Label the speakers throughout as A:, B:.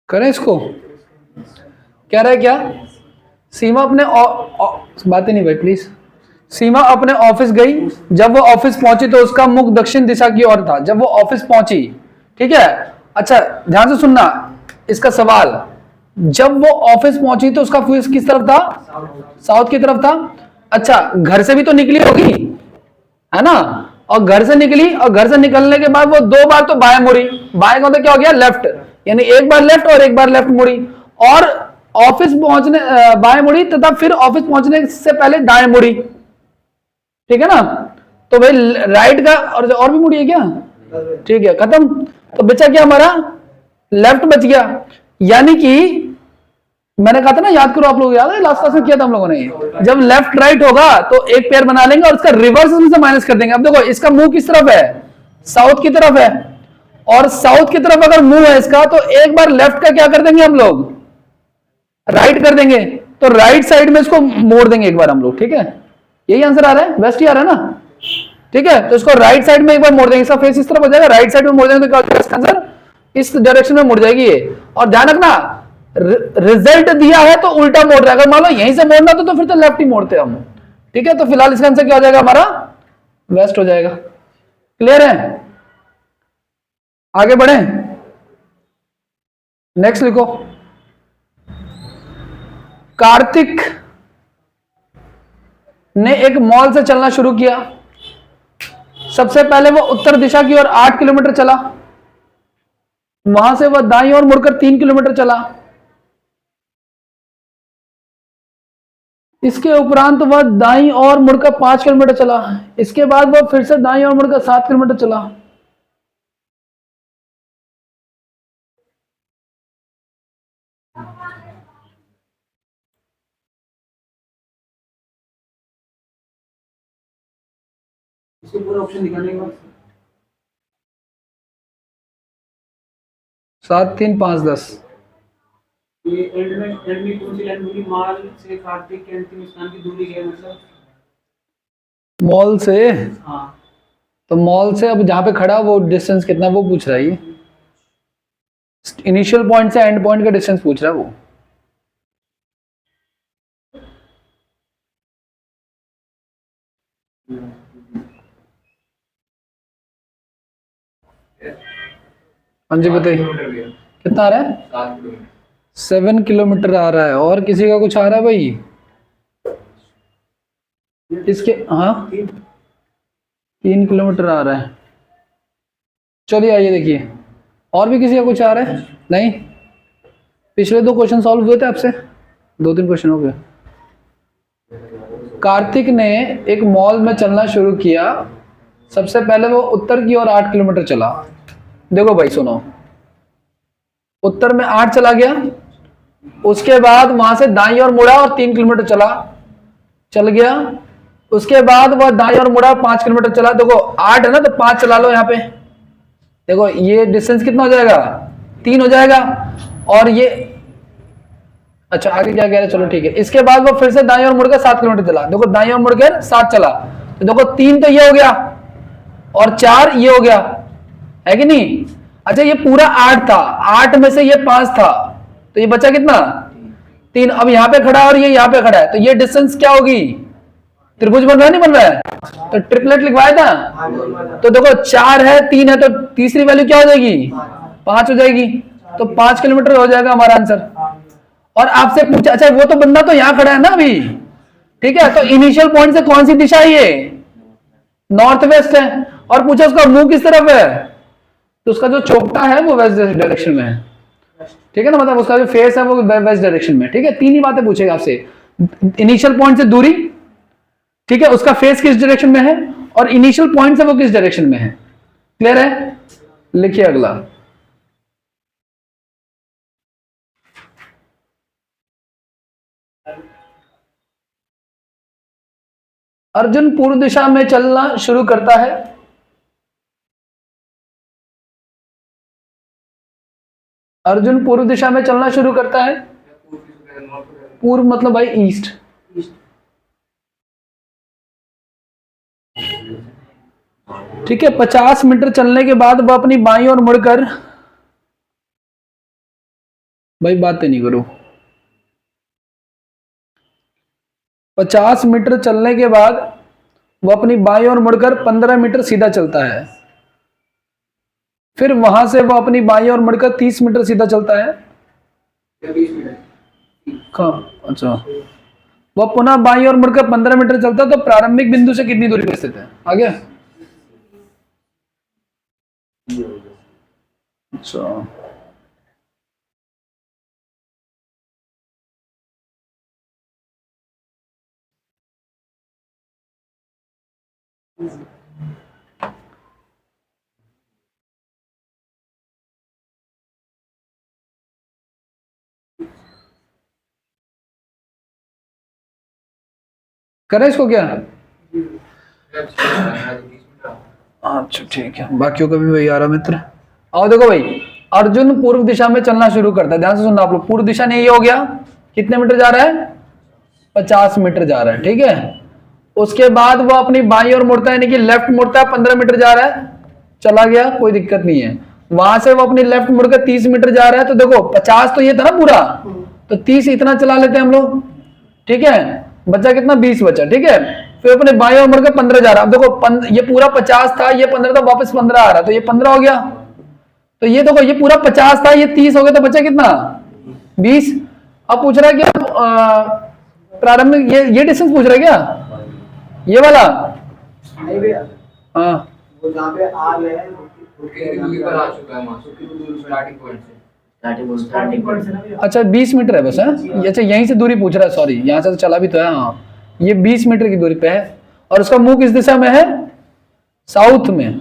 A: करें इसको? कह रहा है क्या, सीमा अपने बातें नहीं भाई प्लीज। सीमा अपने ऑफिस गई, जब वो ऑफिस पहुंची तो उसका मुख दक्षिण दिशा की ओर था। जब वो ऑफिस पहुंची, ठीक है, अच्छा ध्यान से सुनना इसका सवाल, जब वो ऑफिस पहुंची तो उसका फेस किस तरफ था? साउथ की तरफ था। अच्छा, घर से भी तो निकली होगी, है ना, और घर से निकली और घर से निकलने के बाद वो 2 बार तो बाएं मुड़ी, बाएं का तो क्या हो गया, लेफ्ट, यानी एक बार लेफ्ट और एक बार लेफ्ट मुड़ी, और ऑफिस पहुंचने बाएं मुड़ी तथा फिर ऑफिस पहुंचने से पहले दाएं मुड़ी, ठीक है ना। तो भाई राइट का और भी मुड़ी है क्या? ठीक है, खत्म। तो बचा क्या हमारा, लेफ्ट बच गया। यानी कि मैंने कहा था ना, याद करो आप लोग, याद है लास्ट क्लास में किया था हम लोगों ने, जब लेफ्ट राइट होगा तो एक पेयर बना लेंगे और इसका रिवर्स में से माइनस कर देंगे। अब देखो इसका मुंह किस तरफ है, साउथ की तरफ है, और साउथ की तरफ अगर मुंह है इसका तो एक बार लेफ्ट का क्या कर देंगे हम लोग, राइट कर देंगे, तो राइट साइड में इसको मोड़ देंगे एक बार हम लोग, ठीक है। यही आंसर आ रहा है, वेस्ट ही आ रहा है ना, ठीक है। तो इसको राइट साइड में एक बार मोड़ देंगे, इसका फेस इस तरफ हो जाएगा, राइट साइड में मोड़ देंगे तो क्या हो जाएगा इसका आंसर, इस डायरेक्शन में मुड़ जाएगी ये। और ध्यान रखना, रिजल्ट दिया है तो उल्टा मोड़ रहा है, अगर मान लो यहीं से मोड़ना तो फिर तो लेफ्ट ही मोड़ते हम, ठीक है। तो फिलहाल इसका आंसर क्या हो जाएगा हमारा, वेस्ट हो जाएगा। क्लियर है? आगे बढ़े, नेक्स्ट लिखो। कार्तिक ने एक मॉल से चलना शुरू किया। सबसे पहले वो उत्तर दिशा की ओर 8 किलोमीटर चला, वहां से वह दाईं ओर मुड़कर 3 किलोमीटर चला। इसके उपरांत वह दाईं ओर मुड़कर 5 किलोमीटर चला। इसके बाद वह फिर से दाईं ओर मुड़कर 7 किलोमीटर चला।
B: इसको पूरा ऑप्शन दिखाने के बाद
A: 7, 3, 5, 10।
B: ये एंड में कौन सी लाइन मिली, माल से कार्तिक के अंतिम स्थान की दूरी क्या है, मतलब
A: मॉल से,
B: हाँ
A: तो मॉल से अब जहां पे खड़ा वो डिस्टेंस कितना वो पूछ रहा है, ये इनिशियल पॉइंट से एंड पॉइंट का डिस्टेंस पूछ रहा है वो। हाँ जी बताइए, कितना आ रहा है? 7 किलोमीटर आ रहा है। और किसी का कुछ आ रहा है भाई इसके? हाँ 3 किलोमीटर आ रहा है। चलिए आइए देखिए, और भी किसी का कुछ आ रहा है? नहीं, पिछले 2 क्वेश्चन सॉल्व हुए थे आपसे, 2-3 क्वेश्चन हो गए। कार्तिक ने एक मॉल में चलना शुरू किया। सबसे पहले वो उत्तर की ओर 8 किलोमीटर चला। देखो भाई सुनो, उत्तर में 8 चला गया, उसके बाद वहां से दाईं ओर मुड़ा और 3 किलोमीटर चल गया। उसके बाद वह दाईं ओर मुड़ा 5 किलोमीटर चला। देखो 8 है ना, तो 5 चला लो यहाँ पे, देखो ये डिस्टेंस कितना हो जाएगा, 3 हो जाएगा। और ये अच्छा आगे क्या कह रहे हैं, चलो ठीक है। इसके बाद वो फिर से दाईं ओर मुड़कर 7 किलोमीटर चला। देखो दाईं ओर मुड़कर 7 चला, तो देखो 3 तो ये हो गया और 4 ये हो गया, है कि नहीं। अच्छा ये पूरा 8 था, 8 में से ये 5 था, तो ये बचा कितना, 3। अब यहाँ पे खड़ा है और ये यहाँ पे खड़ा है, तो ये डिस्टेंस क्या होगी, त्रिभुज बन रहा है नहीं बन रहा है, तो ट्रिपलेट लिखवाया था। तो देखो 4 है 3 है, तो तीसरी वैल्यू क्या हो जाएगी, 5 हो जाएगी। तो 5 किलोमीटर हो जाएगा हमारा आंसर। और आपसे पूछा, अच्छा वो तो बंदा तो यहां खड़ा है ना अभी, ठीक है, तो इनिशियल पॉइंट से कौन सी दिशा है, ये नॉर्थ वेस्ट है, और पूछा उसका मुंह किस तरफ है, तो उसका जो चौकटा है वो वेस्ट डायरेक्शन में है, ठीक है ना, मतलब उसका जो फेस है वो वेस्ट डायरेक्शन में, ठीक है। 3 ही बातें पूछेगा आपसे, इनिशियल पॉइंट से दूरी, ठीक है, उसका फेस किस डायरेक्शन में है, और इनिशियल पॉइंट से वो किस डायरेक्शन में है। क्लियर है? लिखिए अगला। अर्जुन पूर्व दिशा में चलना शुरू करता है। अर्जुन पूर्व दिशा में चलना शुरू करता है। पूर्व मतलब भाई ईस्ट, ठीक है। 50 मीटर चलने के बाद वह अपनी बाईं ओर मुड़कर भाई बातें नहीं करो। 50 मीटर चलने के बाद वो अपनी बाईं ओर मुड़कर 15 मीटर सीधा चलता है, फिर वहां से वो अपनी बाईं ओर मुड़कर 30 मीटर सीधा चलता है।
B: 20 मीटर।
A: हाँ अच्छा, वो पुनः बाईं ओर मुड़कर 15 मीटर चलता है, तो प्रारंभिक बिंदु से कितनी दूरी पर स्थित है? आगे अच्छा, करें इसको क्या? अच्छा ठीक है, बाकियों का भी वही आ रहा मित्र। आओ देखो भाई, अर्जुन पूर्व दिशा में चलना शुरू करता है, ध्यान से सुनना आप लोग। पूर्व दिशा नहीं, ये हो गया, कितने मीटर जा रहा है? 50 मीटर जा रहा है, ठीक है। उसके बाद वो अपनी बाईं ओर मुड़ता है, यानी कि लेफ्ट मुड़ता है, 15 मीटर जा रहा है, चला गया, कोई दिक्कत नहीं है। वहां से वो अपनी लेफ्ट मुड़कर 30 मीटर जा रहा है, तो देखो 50 तो ये था ना पूरा, तो 30 इतना चला लेते हैं हम लोग, ठीक है। बचा कितना? 20 बचा, ठीक है। फिर अपने बाएं ओर मुड़कर 15 जा रहा है। अब देखो ये पूरा 50 था, ये 15 था, वापस 15 आ रहा, तो ये 15 हो गया। तो ये देखो, ये पूरा 50 था, ये 30 हो गया, तो बचा कितना? 20। अब पूछ रहा है कि प्रारंभिक ये डिस्टेंस पूछ रहा है क्या, ये वाला?
B: नहीं भैया,
A: हाँ
B: वो जहाँ पे आर है
C: दूरी पर आ चुका है, स्टार्टिंग पॉइंट से।
B: स्टार्टिंग पॉइंट से ना भैया।
A: अच्छा 20 मीटर है बस है। अच्छा यहीं से दूरी पूछ रहा है, सॉरी, यहाँ से तो चला भी तो है। हाँ ये 20 मीटर की दूरी पे है, और उसका मुंह किस दिशा में है? साउथ में।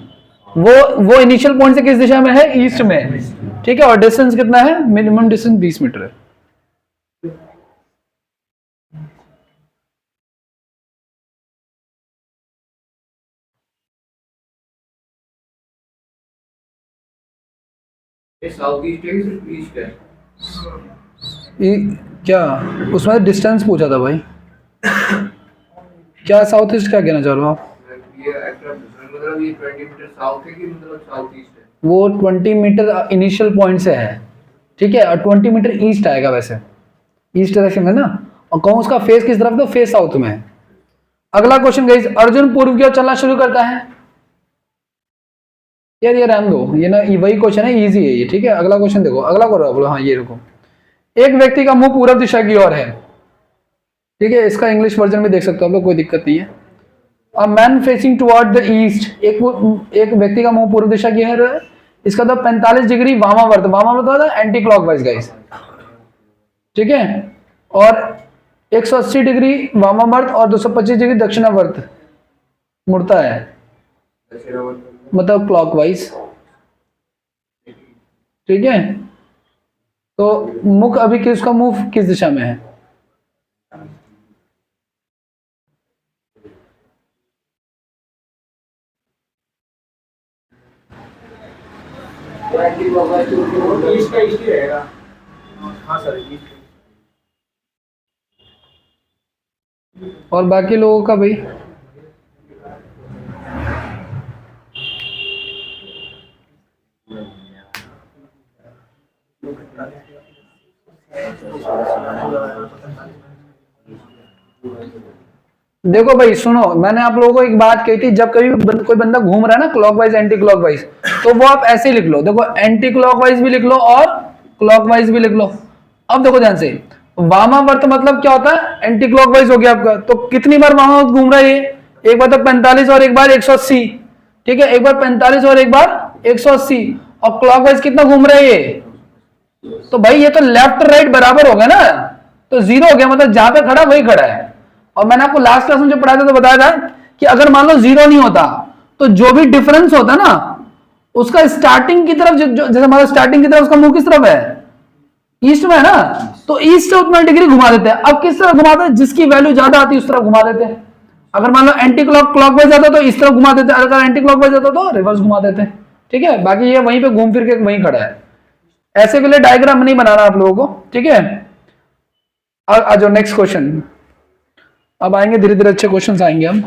A: वो इनिशियल पॉइंट से किस दिशा में है? ईस्ट में, ठीक है। और डिस्टेंस कितना है? मिनिमम डिस्टेंस 20 मीटर है।
C: ये साउथ ईस्ट है कि सिर्फ ईस्ट है?
A: क्या उसमें डिस्टेंस पूछा था भाई? क्या साउथ ईस्ट क्या कहना चाह रहे हो आप?
C: ये एक्चुअली मतलब ये 20 मीटर साउथ है कि मतलब साउथ ईस्ट है?
A: वो 20 मीटर इनिशियल पॉइंट से है, ठीक है, और 20 मीटर ईस्ट आएगा, वैसे ईस्ट डायरेक्शन है ना। और कहूँ उसका फेस किस तरफ? तो फेस साउथ में है। अगला क्वेश्चन गाइस, अर्जुन पूर्व की ओर चलना शुरू करता है। यार ये रहने दो, ये ना वही क्वेश्चन है, इजी है ये, ठीक है। अगला क्वेश्चन देखो, अगला करो बोलो। हाँ ये देखो, एक व्यक्ति का मुंह पूर्व दिशा की ओर है, ठीक है। इसका इंग्लिश वर्जन में देख सकते हो आप लोग, कोई दिक्कत नहीं है। A man facing toward the east, एक व्यक्ति का मुंह पूर्व दिशा की ओर है। इसका तो 45 डिग्री वामावर्त, वामावर्त होता है एंटी क्लॉकवाइज गाइस, ठीक है। और 180 डिग्री वामावर्त और 225 डिग्री दक्षिणावर्त मुड़ता है, मतलब क्लॉकवाइज, ठीक है। तो मुख अभी किसका मुंह किस दिशा में है?
B: ईस्ट का ईस्ट ही रहेगा। हाँ सर, ईस्ट।
A: और बाकी लोगों का भाई? देखो भाई सुनो, मैंने आप लोगों को एक बात कही थी, जब कभी कोई बंदा घूम रहा है ना क्लॉकवाइज एंटी क्लॉकवाइज, तो वो आप ऐसे लिख लो, देखो एंटी क्लॉकवाइज भी लिख लो और क्लॉकवाइज भी लिख लो। अब देखो ध्यान से, वामावर्त मतलब क्या होता है? एंटी क्लॉकवाइज हो गया आपका। तो कितनी बार वामावर्त घूम रहा है ये? एक बार तो 45 और एक बार 180, ठीक है। एक बार 45 और एक बार 180, और क्लॉकवाइज कितना घूम रहा है ये? तो भाई ये तो लेफ्ट राइट बराबर हो गया ना, तो जीरो हो गया, मतलब जहां पे खड़ा वही खड़ा है। और मैंने आपको लास्ट क्लास में जो पढ़ाया था तो बताया था कि अगर मान लो जीरो नहीं होता, तो जो भी डिफरेंस होता ना, उसका स्टार्टिंग की तरफ जैसे हमारा स्टार्टिंग की तरफ उसका मुंह किस तरफ है? ईस्ट में है ना, तो ईस्ट से उतना डिग्री घुमा देते हैं। अब किस तरफ घुमाते हैं? जिसकी वैल्यू ज्यादा आती है उस तरफ घुमा देते हैं। अगर मान लो एंटी क्लॉकवाइज जाता तो इस तरफ घुमा देते हैं, अगर एंटी क्लॉकवाइज जाता तो रिवर्स घुमा देते हैं, ठीक है। बाकी ये वहीं पे घूम फिर के वहीं खड़ा है। ऐसे के लिए डायग्राम नहीं बनाना आप लोगों को, ठीक है। आ जाओ नेक्स्ट क्वेश्चन। अब आएंगे धीरे धीरे अच्छे क्वेश्चंस आएंगे हम।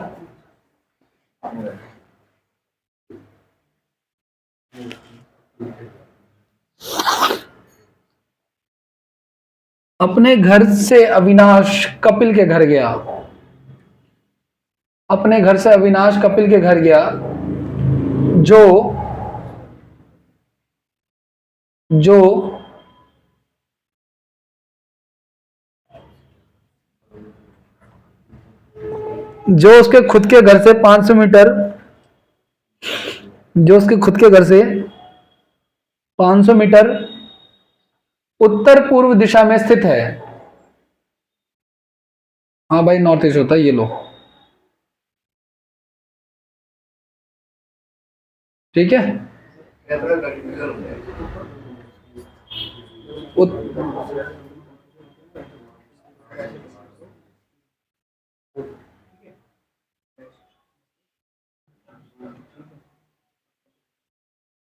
A: अपने घर से अविनाश कपिल के घर गया। अपने घर से अविनाश कपिल के घर गया, जो जो जो उसके खुद के घर से 500 मीटर, जो उसके खुद के घर से 500 मीटर उत्तर पूर्व दिशा में स्थित है। हाँ भाई, नॉर्थ ईस्ट होता है, ये लो, ठीक है।
C: कैसा कंफ्यूजन हो जाएगा।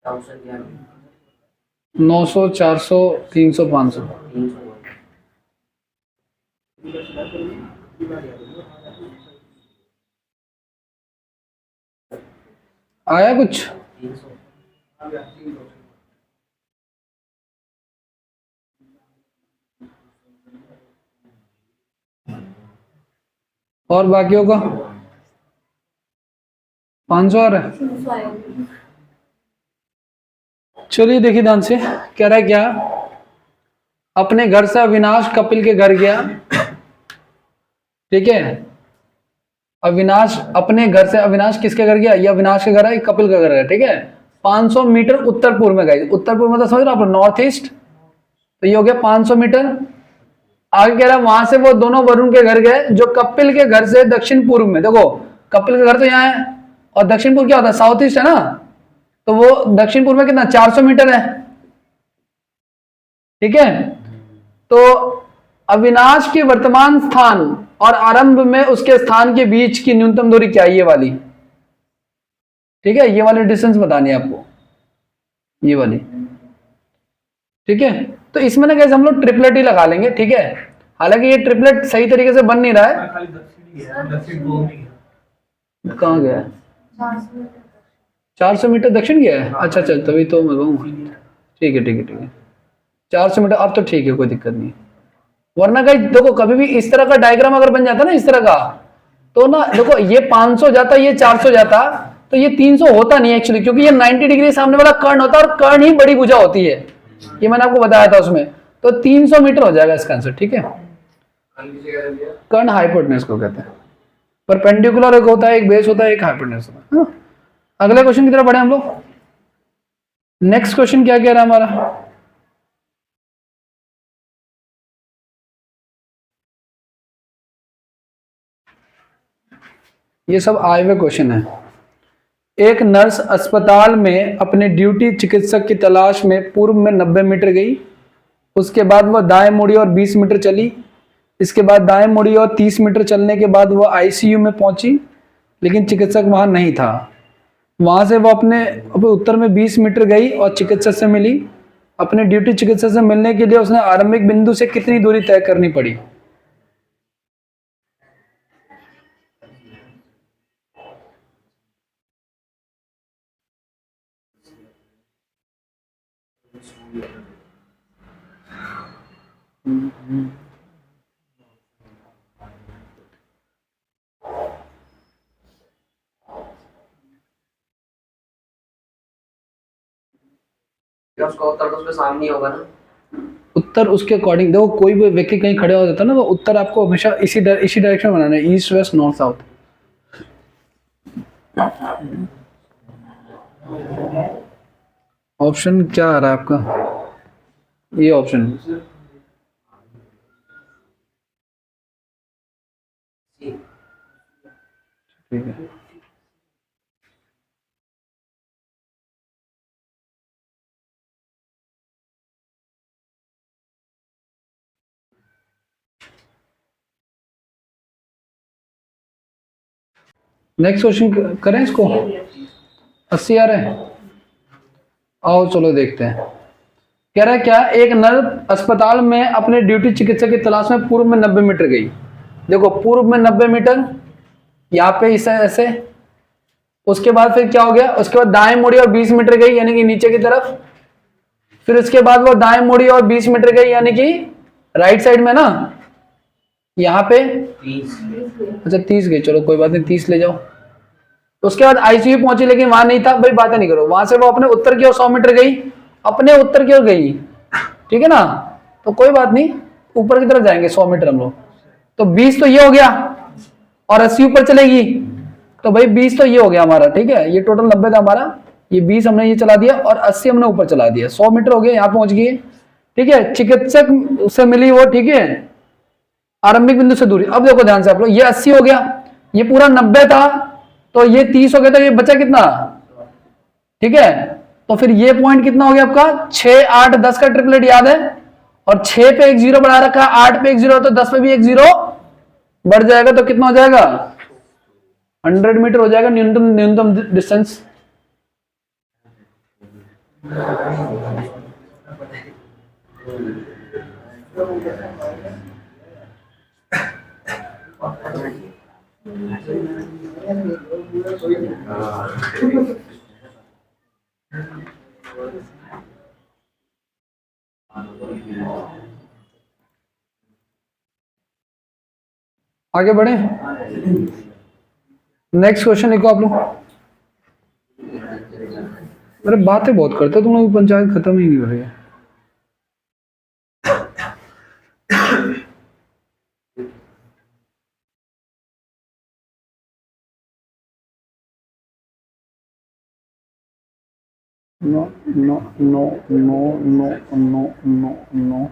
D: ऑप्शन क्या है?
A: 900, 400, 300, 500 आया कुछ?
D: 300।
A: और बाकियों का 500 आ रहा है। चलिए देखिए ध्यान से, कह रहा है क्या, अपने घर से अविनाश कपिल के घर गया, ठीक है। अविनाश अपने घर से, अविनाश किसके घर गया? ये अविनाश के घर है, कपिल का घर है, ठीक है। 500 मीटर उत्तर पूर्व में गए। उत्तर पूर्व में तो समझ रहे हो आप, नॉर्थ ईस्ट, तो ये हो गया 500 मीटर। आगे कह रहा है वहां से वो दोनों वरुण के घर गए, जो कपिल के घर से दक्षिण पूर्व में। देखो कपिल का घर तो यहाँ है, और दक्षिण पूर्व क्या होता है? साउथ ईस्ट है ना, तो वो दक्षिण पूर्व में कितना? 400 मीटर है, ठीक है। तो अविनाश के वर्तमान स्थान और आरंभ में उसके स्थान के बीच की न्यूनतम दूरी क्या है? ये वाली, ठीक है। ये वाली डिस्टेंस बतानी है आपको, ये वाली, ठीक है। तो इसमें ना कैसे हम लोग ट्रिपलेट ही लगा लेंगे, ठीक है। हालांकि ये ट्रिपलेट सही तरीके से बन नहीं रहा है।
B: खाली दक्षिण ही है, दक्षिण पूर्व नहीं है।
A: कहाँ गया है? 400 मीटर दक्षिण गया है। अच्छा चल, तभी तो मैं कहूँ, ठीक है ठीक है ठीक है, 400 मीटर अब तो ठीक है, कोई दिक्कत नहीं। वरना कहीं देखो, कभी भी इस तरह का डायग्राम अगर बन जाता ना, इस तरह का, तो ना देखो ये 500 जाता, ये 400 जाता, तो ये 300 होता नहीं एक्चुअली, क्योंकि ये 90 डिग्री सामने वाला कर्ण होता है, और कर्ण ही बड़ी भुजा होती है, ये मैंने आपको बताया था उसमें। तो 300 मीटर हो जाएगा इसका आंसर, ठीक है। कर्ण हाइपोटेनस को कहते हैं। परपेंडिकुलर एक होता है, एक बेस होता है, एक हाइपोटेनस होता है। अगले क्वेश्चन की तरफ बढ़े हम लोग। नेक्स्ट क्वेश्चन क्या कह रहा है हमारा? ये सब आए हुए क्वेश्चन है। एक नर्स अस्पताल में अपने ड्यूटी चिकित्सक की तलाश में पूर्व में 90 मीटर गई, उसके बाद वह दाएं मुड़ी और 20 मीटर चली, इसके बाद दाएं मुड़ी और 30 मीटर चलने के बाद वह आईसीयू में पहुंची, लेकिन चिकित्सक वहां नहीं था। वहां से वह अपने उत्तर में 20 मीटर गई और चिकित्सक से मिली। अपने ड्यूटी चिकित्सक से मिलने के लिए उसने आरंभिक बिंदु से कितनी दूरी तय करनी पड़ी?
D: उसका उत्तर तो उसके सामने ही होगा ना।
A: उत्तर उसके अकॉर्डिंग, देखो कोई भी व्यक्ति कहीं खड़े हो जाता है ना, तो उत्तर आपको हमेशा इसी डायरेक्शन बनाना है, east west north south. Option क्या आ रहा है आपका? ये ऑप्शन, ठीक है। नेक्स्ट क्वेश्चन करें इसको। 80 आ रहे हैं, आओ चलो देखते हैं। कह रहा है क्या, एक नर्स अस्पताल में अपने ड्यूटी चिकित्सक की तलाश में पूर्व में 90 मीटर गई। देखो पूर्व में 90 मीटर, यहाँ पे इसे ऐसे, उसके बाद फिर क्या हो गया, उसके बाद दाएं मुड़ी और 20 मीटर गई, यानी कि नीचे की तरफ। फिर उसके बाद वो दाएं मुड़ी और 20 मीटर गई, यानी कि राइट साइड में ना, यहाँ पे
D: 30
A: अच्छा 30 गई, चलो कोई बात नहीं 30 ले जाओ। उसके बाद आईसीयू पहुंची, लेकिन वहां नहीं था भाई, बातें नहीं करो। वहां से वो अपने उत्तर की ओर 100 मीटर गई, अपने उत्तर की ओर गई, ठीक है ना, तो कोई बात नहीं, ऊपर की तरफ जाएंगे 100 मीटर हम लोग। तो 20 तो ये हो गया और 80 ऊपर चलेगी, तो भाई 20 तो ये हो गया हमारा, ठीक है, ये टोटल 90 था हमारा, ये 20 हमने ये चला दिया और 80 हमने ऊपर चला दिया, 100 मीटर हो गया, यहाँ पहुंच गए, ठीक है। चिकित्सक से मिली वो, ठीक है, आरंभिक बिंदु से दूरी। अब देखो ध्यान से आप लोग, ये 80 हो गया, ये पूरा 90 था, तो ये 30 हो गया, तो ये बचा कितना, ठीक है। तो फिर ये पॉइंट कितना हो गया आपका, 6 8 10 का ट्रिपलेट याद है, और 6 पे एक जीरो बढ़ा रखा है, 8 पे एक जीरो, तो 10 पे भी एक जीरो बढ़ जाएगा, तो कितना हो जाएगा, 100 मीटर हो जाएगा न्यूनतम न्यूनतम डिस्टेंस। आगे बढ़े, नेक्स्ट क्वेश्चन लिखो आप लोग। अरे बातें बहुत करते हो तुम लोग, पंचायत खत्म ही नहीं हो रही है। No no no no no no no no,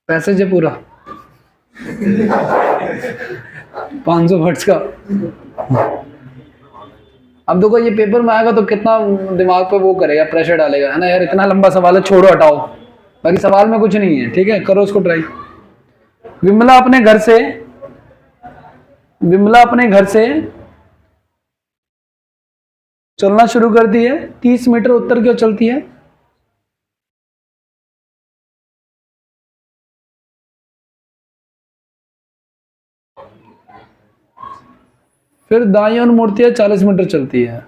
A: passage है पूरा 500 वर्ड्स का। अब देखो ये पेपर में आएगा तो कितना दिमाग पे वो करेगा, प्रेशर डालेगा, है ना यार, इतना लंबा सवाल है, छोड़ो हटाओ, बाकी सवाल में कुछ नहीं है, ठीक है, करो उसको ट्राई। विमला अपने घर से चलना शुरू करती है, 30 मीटर उत्तर की ओर चलती है, फिर दाईं ओर मुड़ती है, 40 मीटर चलती है,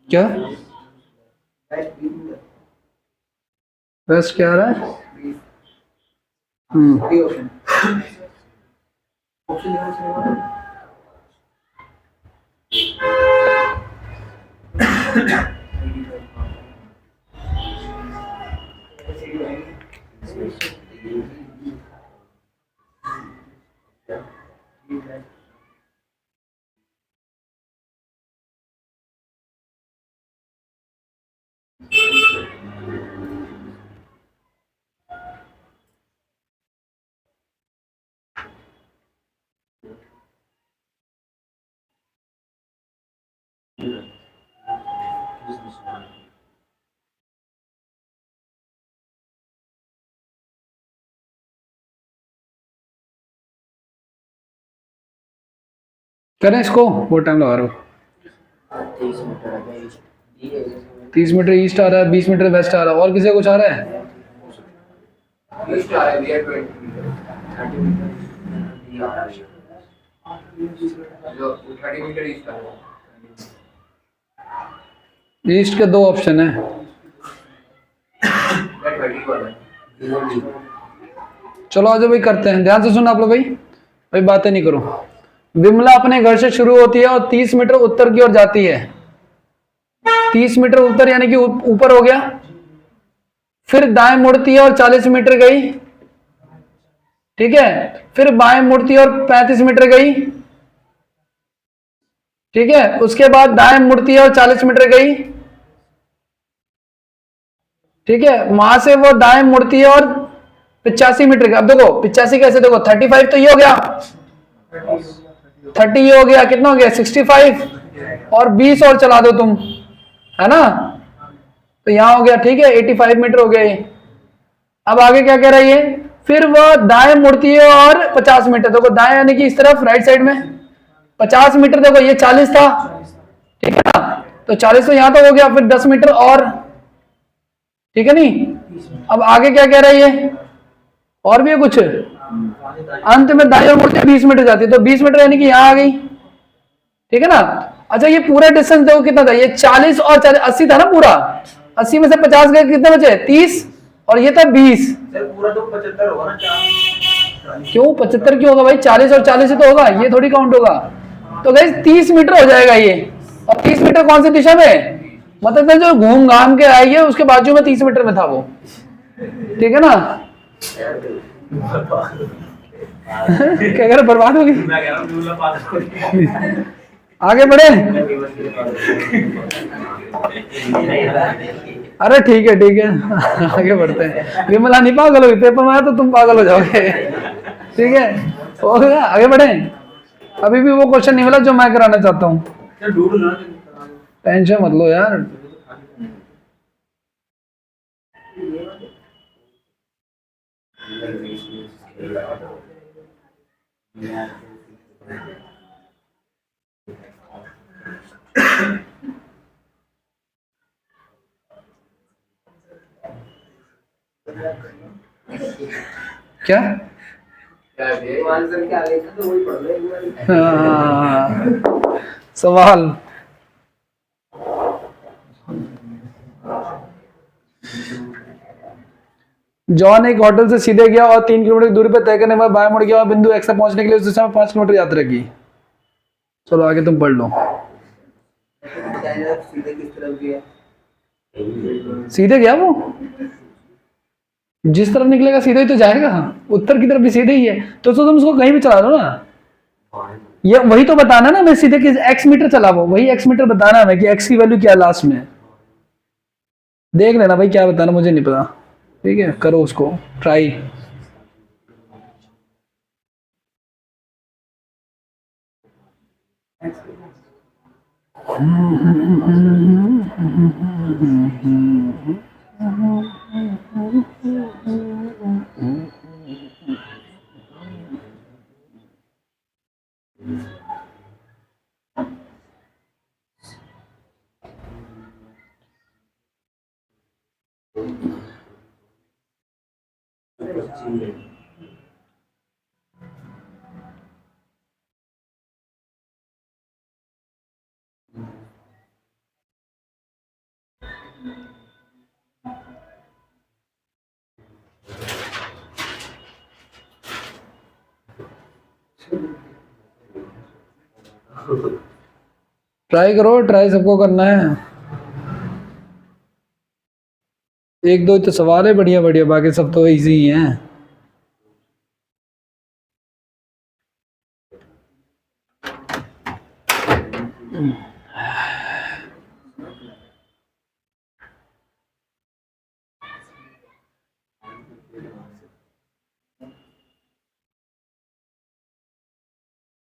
A: क्या वेस्ट क्या आ रहा है, करें इसको, बहुत टाइम लगा रहे हो।
D: 30 मीटर आ गया,
A: 30 मीटर ईस्ट आ रहा है, 20 मीटर वेस्ट आ रहा है, और किसी को कुछ आ रहा है,
C: ईस्ट आ रहा है, भैया 20 मीटर,
D: 30 मीटर ये आ रहा है।
C: जो 30 मीटर ईस्ट आ रहा है।
A: ईस्ट के 2 ऑप्शन है,
C: That फैटिक वाला है।
A: चलो आज भाई करते हैं, ध्यान से सुनो आप लोग भाई बातें नहीं करो। विमला अपने घर से शुरू होती है और 30 मीटर उत्तर की ओर जाती है। 30 मीटर उत्तर यानी कि ऊपर हो गया। फिर दाएं मुड़ती है और 40 मीटर गई, ठीक है। फिर बाएं मुड़ती है और 35 मीटर गई, ठीक है। उसके बाद दाएं मुड़ती है और 40 मीटर गई, ठीक है। वहां से वो दाएं मुड़ती है और 85 मीटर का। अब देखो 85 कैसे, देखो 35 तो ये हो गया, 30 ये हो गया, कितना हो गया 65, और 20 और चला दो तुम, है ना, तो यहां हो गया, ठीक है 85 मीटर हो गया ये। अब आगे क्या कह रहा है ये, फिर वो दाएं मुड़ती है और 50 मीटर, देखो दाएं यानी कि इस तरफ राइट साइड में 50 मीटर, देखो ये 40 था, ठीक है ना, तो 40 तो यहां तो हो गया, फिर 10 मीटर और, ठीक है नहीं। अब आगे क्या कह रहा है ये, और भी है कुछ, अंत में दाएं ओर मुड़ते 20 मीटर जाती है, तो 20 मीटर यानी कि यहां आ गई, ठीक है ना। अच्छा ये पूरा डिस्टेंस देखो कितना था, ये 40 और 40 80 था ना पूरा, 80 में से 50 गए, कितने बचे 30, और ये था 20।
B: पूरा तो 75 होगा ना, 4
A: क्यों 75 क्यों होगा भाई, 40 और 40 से तो होगा, ये थोड़ी काउंट होगा। तो गाइस 30 मीटर हो जाएगा ये, और 30 मीटर कौन सी दिशा में, मतलब जो घूम घाम के आई है उसके बाजू में 30 मीटर में था वो, ठीक है ना। क्या कह रहे, बर्बाद होगी,
B: मैं कह रहा हूं दूल्हा पास हो गया।
A: आगे बढ़े। अरे ठीक है आगे बढ़ते हैं। विमला नहीं पागल होगी, पेपर में आया तो तुम पागल हो जाओगे, ठीक है हो गया, आगे बढ़े। अभी भी वो क्वेश्चन नहीं मिला जो मैं कराना चाहता हूँ,
B: चल ढूंढ लो ना,
A: टेंशन मत लो यार। क्या
C: क्या है
D: आंसर क्या लिखा तो वही पढ़ लो एक बार।
A: सवाल, जॉन एक होटल से सीधे गया और 3 किलोमीटर की दूरी पर तय करने के बाद बाएं मुड़ गया और बिंदु एक्स तक पहुंचने के लिए उस दिशा में 5 किलोमीटर यात्रा की। चलो आगे तुम पढ़ लो।
D: सीधे किस तरफ गया?
A: सीधे गया वो, जिस तरफ निकलेगा सीधे ही तो जाएगा, उत्तर की तरफ भी सीधे ही है, तो तुम उसको कहीं भी चला दो ना। ये वही तो बताना ना, मैं सीधे किस एक्स मीटर चला, वो वही एक्स मीटर बताना है कि एक्स की वैल्यू क्या है लास्ट में, देख लेना भाई क्या बताना मुझे नहीं पता, ठीक है करो उसको ट्राई। ट्राई करो, ट्राई सबको करना है। एक दो तो सवाल है बढ़िया बढ़िया, बाकी सब तो इजी ही हैं।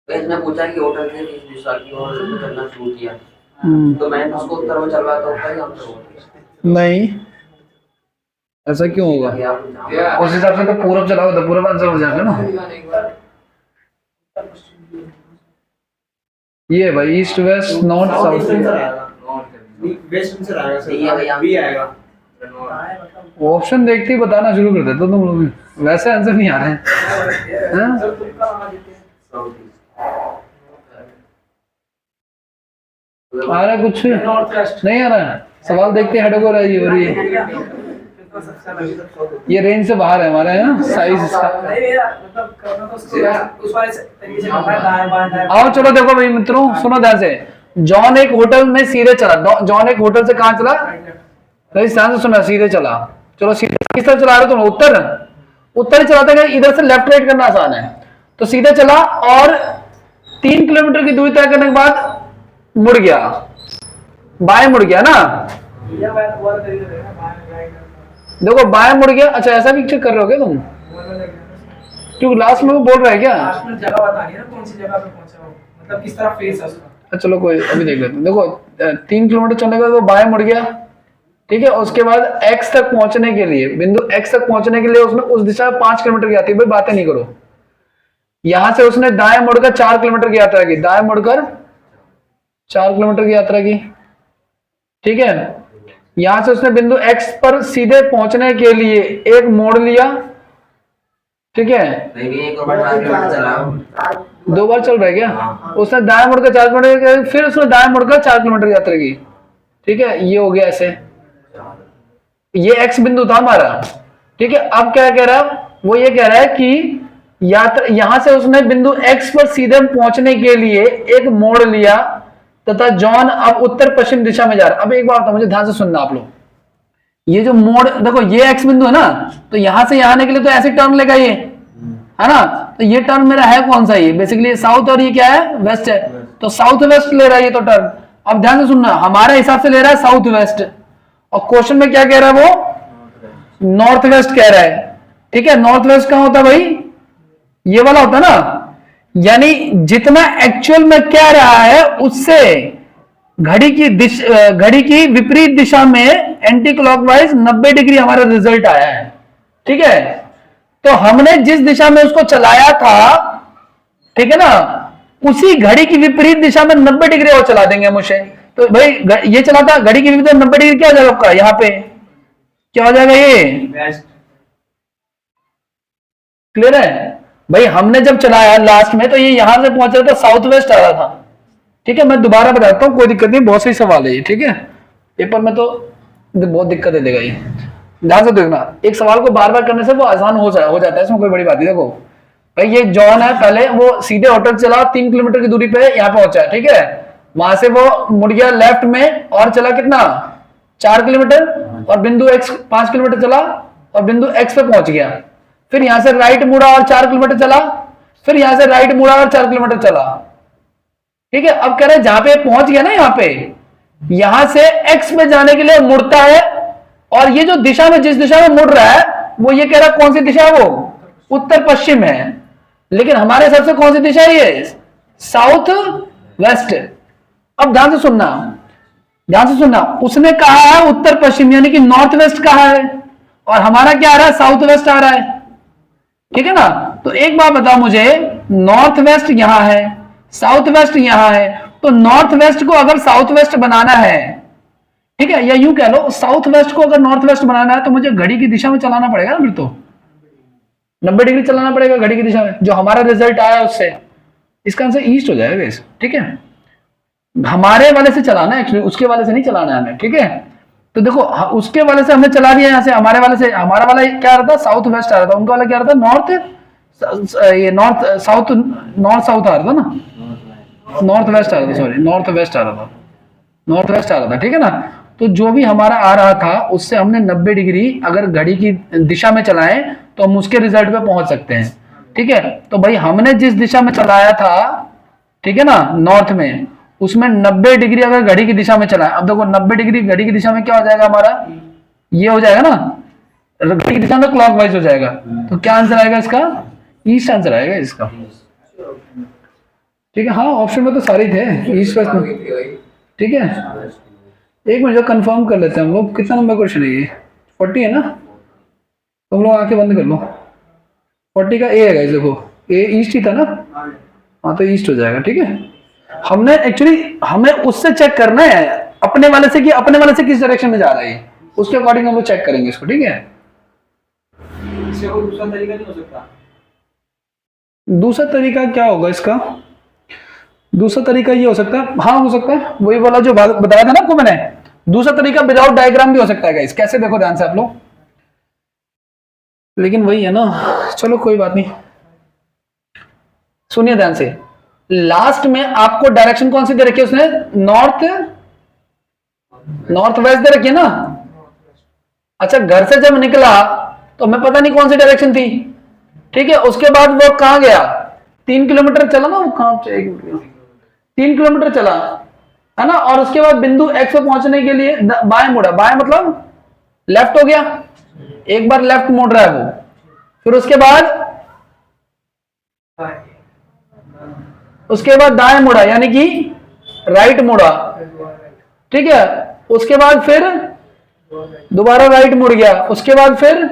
D: इसने पूछा कि होटल से किस दिशा की ओर चलना शुरू किया, तो मैंने उसको उत्तर में चलवाया तो उत्तर ही आंसर होगा।
A: नहीं ऐसा क्यों होगा, उस हिसाब से तो पूरब चलाओ तो पूरब आंसर हो जाएगा ना। ये भाई east west north south,
B: west से आएगा,
D: सही है भैया।
B: बी आएगा।
A: ऑप्शन देखते ही बताना शुरू कर देते हो तुम लोग, वैसे आंसर नहीं आ रहे हैं, आ रहा है कुछ नहीं आ रहा है, सवाल देखते हेड हो रही है।
B: तो सबसे अलग
A: ये रेंज से बाहर है हमारा, है ना साइज इसका।
B: नहीं मेरा मतलब करना तो उसको उस वाले तरीके से करना है, दाएं बाएं दाएं
A: आओ चलो देखो भाई मित्रों, सुनो ध्यान से। जॉन एक होटल में सीधे चला, जॉन एक होटल से कहाँ चला, ध्यान से सुना, सीधे चला। चलो सीधे किस तरफ चला रहे हो तुम, उत्तर उत्तर चलाते गए, इधर से लेफ्ट राइट करना आसान है। तो सीधे चला और 3 किलोमीटर की दूरी तय करने के बाद मुड़ गया, बाएं मुड़ गया ना,
B: ये बात वाला तरीका रहेगा, बाएं राइट करना
A: देखो बाएं मुड़ गया। अच्छा ऐसा भी चेक कर रहे हो क्या तुम, क्योंकि लास्ट में वो बोल रहा है क्या?
B: लास्ट में जगह बतानी है ना, कौन सी जगह पे पहुंचा हो, मतलब किस तरह फेस है उसका।
A: अच्छा चलो कोई अभी देख लेते हैं। देखो 3 किलोमीटर चलने के बाद वो बाएं मुड़ गया, ठीक है। उसके बाद x तक पहुंचने के लिए, बिंदु x तक पहुंचने के लिए उसने उस दिशा में 5 किलोमीटर की यात्रा, भाई बातें नहीं करो। यहां से उसने दाएं मुड़कर 4 किलोमीटर की यात्रा की, दाएं मुड़कर 4 किलोमीटर की यात्रा की, ठीक है। यहां से उसने बिंदु x पर सीधे पहुंचने के लिए एक मोड़ लिया, ठीक है।
D: नहीं एक और बार 4 किलोमीटर चला।
A: 2 बार चल रहा है क्या? उसने दाएं मुड़कर 4 किलोमीटर, फिर उसने दाएं मुड़कर 4 किलोमीटर की यात्रा की, ठीक है। ये हो गया ऐसे, ये x बिंदु था हमारा, ठीक है। अब क्या कह रहा है वो, ये कह रहा है कि यात्रा यहां से उसने बिंदु x पर सीधे पहुंचने के लिए एक मोड़ लिया तथा जॉन अब उत्तर पश्चिम दिशा में जा रहा है। अब एक बात मुझे ध्यान से सुनना आप लोग, ये जो मोड़ देखो, ये x बिंदु है ना, तो यहां से यहां आने के लिए तो ऐसे टर्न लेगा ये, है ना। तो ये टर्न मेरा है कौन सा, ये बेसिकली साउथ, और ये क्या है वेस्ट है, तो साउथ वेस्ट ले रहा है ये तो टर्न। अब ध्यान से सुनना, हमारे हिसाब से ले रहा है साउथ वेस्ट, और क्वेश्चन में क्या कह रहा है वो, नॉर्थ वेस्ट कह रहा है, ठीक है। नॉर्थ वेस्ट कहां होता है भाई, ये वाला होता है ना, यानी जितना एक्चुअल में कह रहा है उससे घड़ी की विपरीत दिशा में एंटी क्लॉकवाइज 90 डिग्री हमारा रिजल्ट आया है, ठीक है। तो हमने जिस दिशा में उसको चलाया था, ठीक है ना, उसी घड़ी की विपरीत दिशा में 90 डिग्री और चला देंगे मुझे। तो भाई ये चला था घड़ी की विपरीत 90 डिग्री, क्या हो जाएगा आपका यहाँ पे, क्या हो जाएगा ये
B: वेस्ट।
A: क्लियर है भाई। हमने जब चलाया लास्ट में तो ये यहां से पहुंच रहा था, साउथ वेस्ट आ रहा था, ठीक है। मैं दोबारा बताता हूँ, कोई दिक्कत नहीं, बहुत सही सवाल है ये, ठीक है। पेपर में तो बहुत दिक्कत है देगा ये, ध्यान से देखना। एक सवाल को बार बार करने से वो आसान हो जाता है, इसमें कोई बड़ी बात नहीं। देखो भाई ये जॉन है, पहले वो सीधे होटल चला, 3 किलोमीटर की दूरी पे यहाँ पहुंचा, ठीक है। वहां से वो मुड़ गया लेफ्ट में और चला कितना 4 किलोमीटर, और बिंदु x 5 किलोमीटर चला और बिंदु x पे पहुंच गया। फिर यहां से राइट मुड़ा और 4 किलोमीटर चला, फिर यहां से राइट मुड़ा और 4 किलोमीटर चला, ठीक है। अब कह रहे हैं जहां पे पहुंच गया ना, यहाँ पे यहां से x में जाने के लिए मुड़ता है, और ये जो दिशा में जिस दिशा में मुड़ रहा है वो ये कह रहा है कौन सी दिशा है, वो उत्तर पश्चिम है। लेकिन हमारे हिसाब से कौन सी दिशा है ये, साउथ वेस्ट। अब ध्यान से सुनना, उसने कहा है उत्तर पश्चिम यानी कि नॉर्थ वेस्ट कहा है, और हमारा क्या आ रहा है, साउथ वेस्ट आ रहा है, ठीक है ना। तो एक बात बताओ मुझे, नॉर्थ वेस्ट यहां है, साउथ वेस्ट यहां है, तो नॉर्थ वेस्ट को अगर साउथ वेस्ट बनाना है, ठीक है, या यूं कह लो साउथ वेस्ट को अगर नॉर्थ वेस्ट बनाना है, तो मुझे घड़ी की दिशा में चलाना पड़ेगा ना, फिर तो 90 डिग्री चलाना पड़ेगा घड़ी की दिशा में, जो हमारा रिजल्ट आया उससे। इसका आंसर ईस्ट हो जाएगा इस, ठीक है। हमारे वाले से चलाना है एक्चुअली, उसके वाले से नहीं चलाना है हमें, ठीक है। तो देखो उसके वाले से हमने चला दिया यहाँ से, हमारे वाले से, हमारा वाला क्या आ रहा था, साउथ वेस्ट आ रहा था, उनका वाला क्या आ रहा था, नॉर्थ साउथ आ रहा था ना, नॉर्थ वेस्ट आ रहा था, सॉरी नॉर्थ वेस्ट आ रहा था, ठीक है ना। तो जो भी हमारा आ रहा था उससे हमने 90 डिग्री अगर घड़ी की दिशा में चलाएं तो हम उसके रिजल्ट पे पहुंच सकते हैं, ठीक है। तो भाई हमने जिस दिशा में चलाया था, ठीक है ना, नॉर्थ में, उसमें 90 डिग्री अगर घड़ी की दिशा में चलाएं, अब देखो 90 डिग्री घड़ी की दिशा में क्या हो जाएगा हमारा, ये हो जाएगा ना, घड़ी की दिशा में क्लॉकवाइज हो जाएगा। तो क्या आंसर आएगा इसका, ईस्ट आंसर आएगा इसका, ठीक है। हाँ ऑप्शन में तो सारे थे ईस्ट वेस्ट में, ठीक है। एक मिनट कंफर्म कर लेते हैं हम लोग, कितना नंबर क्वेश्चन है ये, 40 है ना, तुम लोग आंखें बंद कर लो, 40 का ए है गाइस, देखो ए ईस्ट ही था ना, हाँ तो ईस्ट हो जाएगा, ठीक है। हमने एक्चुअली हमें उससे चेक करना है अपने वाले से कि अपने वाले से किस डायरेक्शन में जा रहा है, उसके अकॉर्डिंग हम लोग चेक करेंगे इसको, ठीक है।
B: इससे कोई दूसरा तरीका नहीं हो सकता?
A: दूसरा तरीका क्या होगा इसका, दूसरा तरीका ये हो सकता है, हाँ हो सकता है, वही वाला जो बताया था ना आपको मैंने। दूसरा तरीका विदाउट डायग्राम भी हो सकता है गाइस। कैसे, देखो ध्यान से आप लोग, लेकिन वही है ना, चलो कोई बात नहीं। सुनिए ध्यान से, लास्ट में आपको डायरेक्शन कौन सी दे रखी है उसने? नॉर्थ वेस्ट दे रखी है ना। अच्छा, घर से जब निकला तो मैं पता नहीं कौन सी डायरेक्शन थी, ठीक है। उसके बाद वो कहां गया? 3 किलोमीटर चला ना, वो कहां 3 किलोमीटर चला है ना, और उसके बाद बिंदु एक्स पे पहुंचने के लिए बाएं मुड़ा। बाएं मतलब लेफ्ट हो गया, एक बार लेफ्ट मोड़ रहा है वो, फिर उसके बाद दाएं मुड़ा, यानी कि राइट मुड़ा, ठीक है। उसके बाद फिर दोबारा राइट मुड़ गया, उसके बाद फिर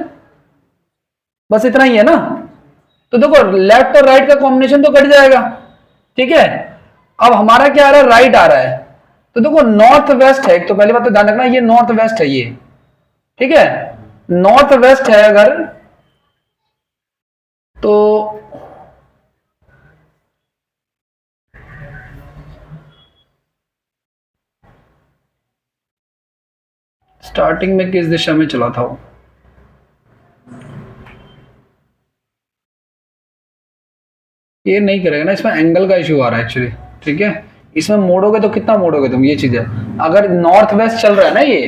A: बस इतना ही है ना। तो देखो लेफ्ट और राइट का कॉम्बिनेशन तो कट जाएगा, ठीक है। अब हमारा क्या आ रहा है? राइट आ रहा है। तो देखो नॉर्थ वेस्ट है, तो पहली बात तो ध्यान रखना ये नॉर्थ वेस्ट है, ये ठीक है, नॉर्थ वेस्ट है अगर, तो स्टार्टिंग में किस दिशा में चला था वो? ये नहीं करेगा ना, इसमें एंगल का इशू आ रहा है एक्चुअली, ठीक है। इसमें मोड़ोगे तो कितना मोड़ोगे तुम, ये चीज है। अगर नॉर्थ वेस्ट चल रहा है ना ये,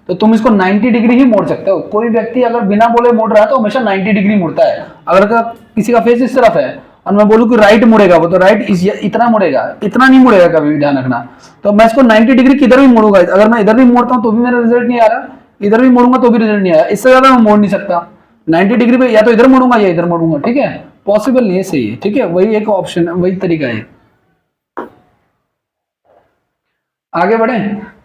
A: तो तुम इसको 90 डिग्री ही मोड़ सकते हो। कोई व्यक्ति अगर बिना बोले मोड़ रहा है तो हमेशा 90 डिग्री मुड़ता है। अगर किसी का फेस इस तरफ है और मैं बोलूं कि राइट मुड़ेगा, वो तो राइट इतना मुड़ेगा, इतना नहीं मुड़ेगा, कभी भी ध्यान रखना। तो मैं इसको 90 डिग्री किधर भी मोड़ूंगा, अगर मैं इधर भी मोड़ता हूं तो भी मेरा रिजल्ट नहीं आ रहा, इधर भी मोड़ूंगा तो भी रिजल्ट नहीं आया, इससे ज्यादा मैं मोड़ नहीं सकता। 90 डिग्री पे या तो इधर मोड़ूंगा या इधर मोड़ूंगा, ठीक है, पॉसिबल नहीं है, सही है, ठीक है। वही एक ऑप्शन है, वही तरीका है। आगे बढ़े,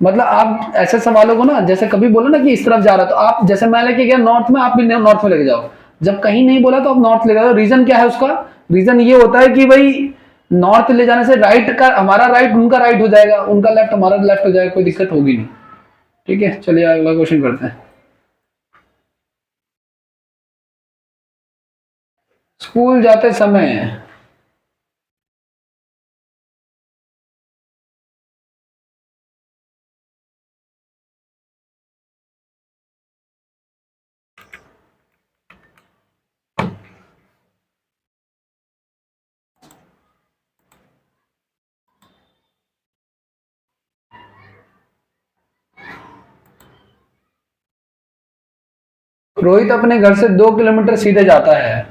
A: मतलब आप ऐसे सवालों को ना, जैसे कभी बोलो ना कि इस तरफ जा रहा, तो आप जैसे मैं लेके गया नॉर्थ में, आप भी नॉर्थ में लेके जाओ। जब कहीं नहीं बोला तो आप नॉर्थ ले जाओ। रीजन क्या है उसका? रीजन ये होता है कि भाई नॉर्थ ले जाने से राइट का हमारा राइट उनका राइट हो जाएगा, उनका लेफ्ट हमारा लेफ्ट हो जाएगा, कोई दिक्कत होगी नहीं, ठीक है। चलिए अगला क्वेश्चन करते हैं। स्कूल जाते समय रोहित अपने घर से 2 किलोमीटर सीधे जाता है,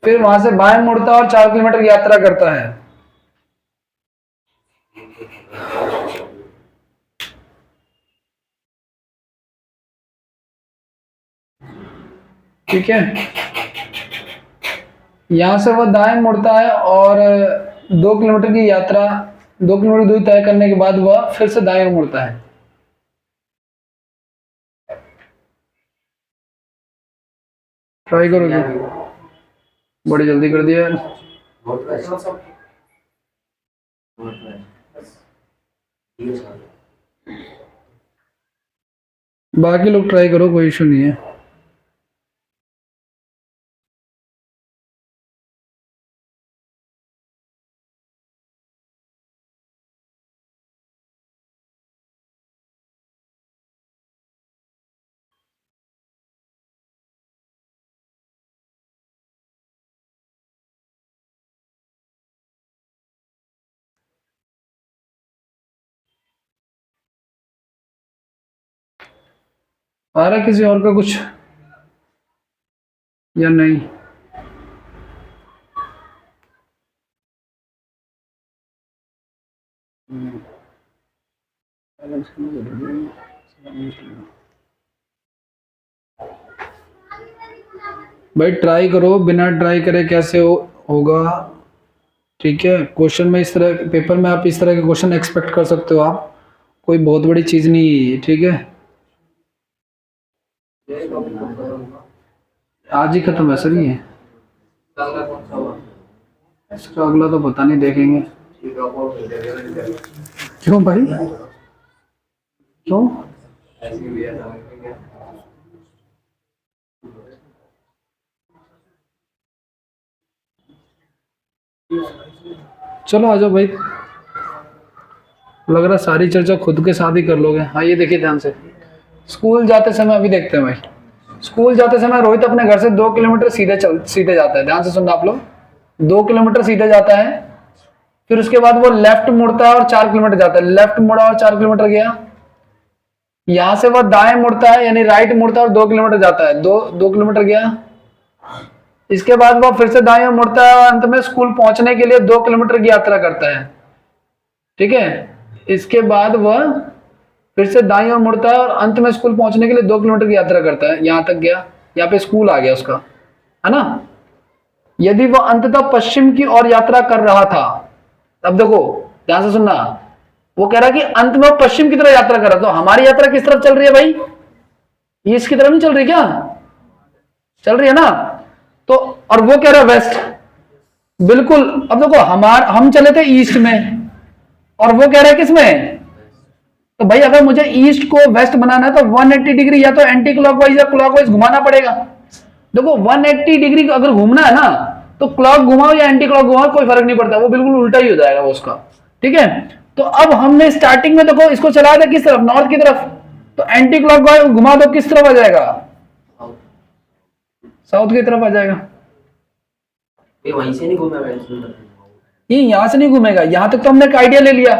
A: फिर वहां से बाएं मुड़ता है और 4 किलोमीटर यात्रा करता है। ठीक है, यहां से वह दाएं मुड़ता है और 2 किलोमीटर की यात्रा, 2 किलोमीटर दूरी तय करने के बाद वह फिर से दाएं मुड़ता है। ट्राई करो, बड़ी जल्दी कर दिया यार। बाकी लोग ट्राई करो, कोई इशू नहीं है। आ रहा है किसी और का कुछ या नहीं? भाई ट्राई करो, बिना ट्राई करे कैसे होगा, ठीक है। क्वेश्चन में इस तरह, पेपर में आप इस तरह के क्वेश्चन एक्सपेक्ट कर सकते हो, आप कोई बहुत बड़ी चीज नहीं है, ठीक है। आज ही खत्म है सर ये, इसका अगला तो पता नहीं, देखेंगे। क्यों भाई, क्यों? चलो आ जाओ भाई, लग रहा सारी चर्चा खुद के साथ ही कर लोगे। हाँ ये देखिए ध्यान से, स्कूल जाते समय अभी देखते हैं भाई, स्कूल जाते समय रोहित अपने घर से 2 किलोमीटर सीधे जाता है। ध्यान से सुनना आप लोग, 2 किलोमीटर सीधे जाता है, फिर उसके बाद वो लेफ्ट मुड़ता है और 4 किलोमीटर जाता है। लेफ्ट मुड़ा और 4 किलोमीटर गया। यहां से वह दाएं मुड़ता है यानी राइट मुड़ता है और 2 किलोमीटर जाता है, 2 किलोमीटर गया। इसके बाद वह फिर से दाएं ओर मुड़ता है और अंत में स्कूल पहुंचने के लिए 2 किलोमीटर की यात्रा करता है। ठीक है, इसके बाद वह फिर से दाईं ओर मुड़ता है और अंत में स्कूल पहुंचने के लिए 2 किलोमीटर की यात्रा करता है। यहां तक गया, यहाँ पे स्कूल आ गया उसका, है ना। यदि वह अंततः पश्चिम की ओर यात्रा कर रहा था, अब देखो ध्यान से सुनना, वो कह रहा है कि अंत में वो पश्चिम की तरफ यात्रा कर रहा था। तो हमारी यात्रा किस तरफ चल रही है भाई? ईस्ट की तरफ नहीं चल रही क्या? चल रही है ना। तो और वो कह रहा है वेस्ट, बिल्कुल। अब देखो हम चले थे ईस्ट में और वो कह रहा है किसमें? तो भाई अगर मुझे ईस्ट को वेस्ट बनाना है तो 180 डिग्री या तो एंटी क्लॉकवाइज या क्लॉकवाइज घुमाना पड़ेगा। देखो 180 डिग्री अगर घूमना है ना तो क्लॉक घुमाओ या एंटी क्लॉक घुमाओ कोई फर्क नहीं पड़ता, वो बिल्कुल उल्टा ही हो जाएगा वो उसका। ठीक है, तो अब हमने स्टार्टिंग में देखो इसको चलाया था किस तरफ? नॉर्थ की तरफ। तो एंटी क्लॉकवाइज घुमा दो, किस तरफ आ जाएगा? साउथ की तरफ आ जाएगा।
D: ये वहीं से नहीं घूमेगा,
A: ये यहां से नहीं घूमेगा। यहां तक तो हमने एक आइडिया ले लिया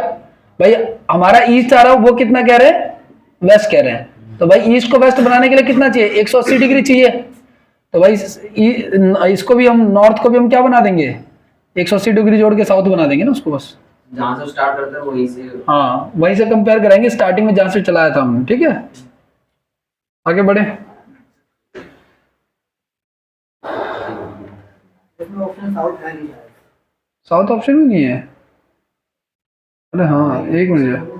A: भाई, हमारा ईस्ट आ रहा है, वो कितना कह रहे हैं? वेस्ट कह रहे हैं। तो भाई ईस्ट को वेस्ट बनाने के लिए कितना चाहिए? 180 डिग्री चाहिए। तो भाई इसको भी हम, नॉर्थ को भी हम क्या बना देंगे? 180 डिग्री जोड़ के साउथ बना देंगे ना उसको, बस
D: जहां से स्टार्ट करते हैं वहीं से।
A: हाँ, वहीं से कंपेयर करेंगे स्टार्टिंग में जहां से चलाया था हमने। ठीक है, आगे बढ़े। साउथ ऑप्शन भी नहीं है? अरे हाँ, एक मिनट,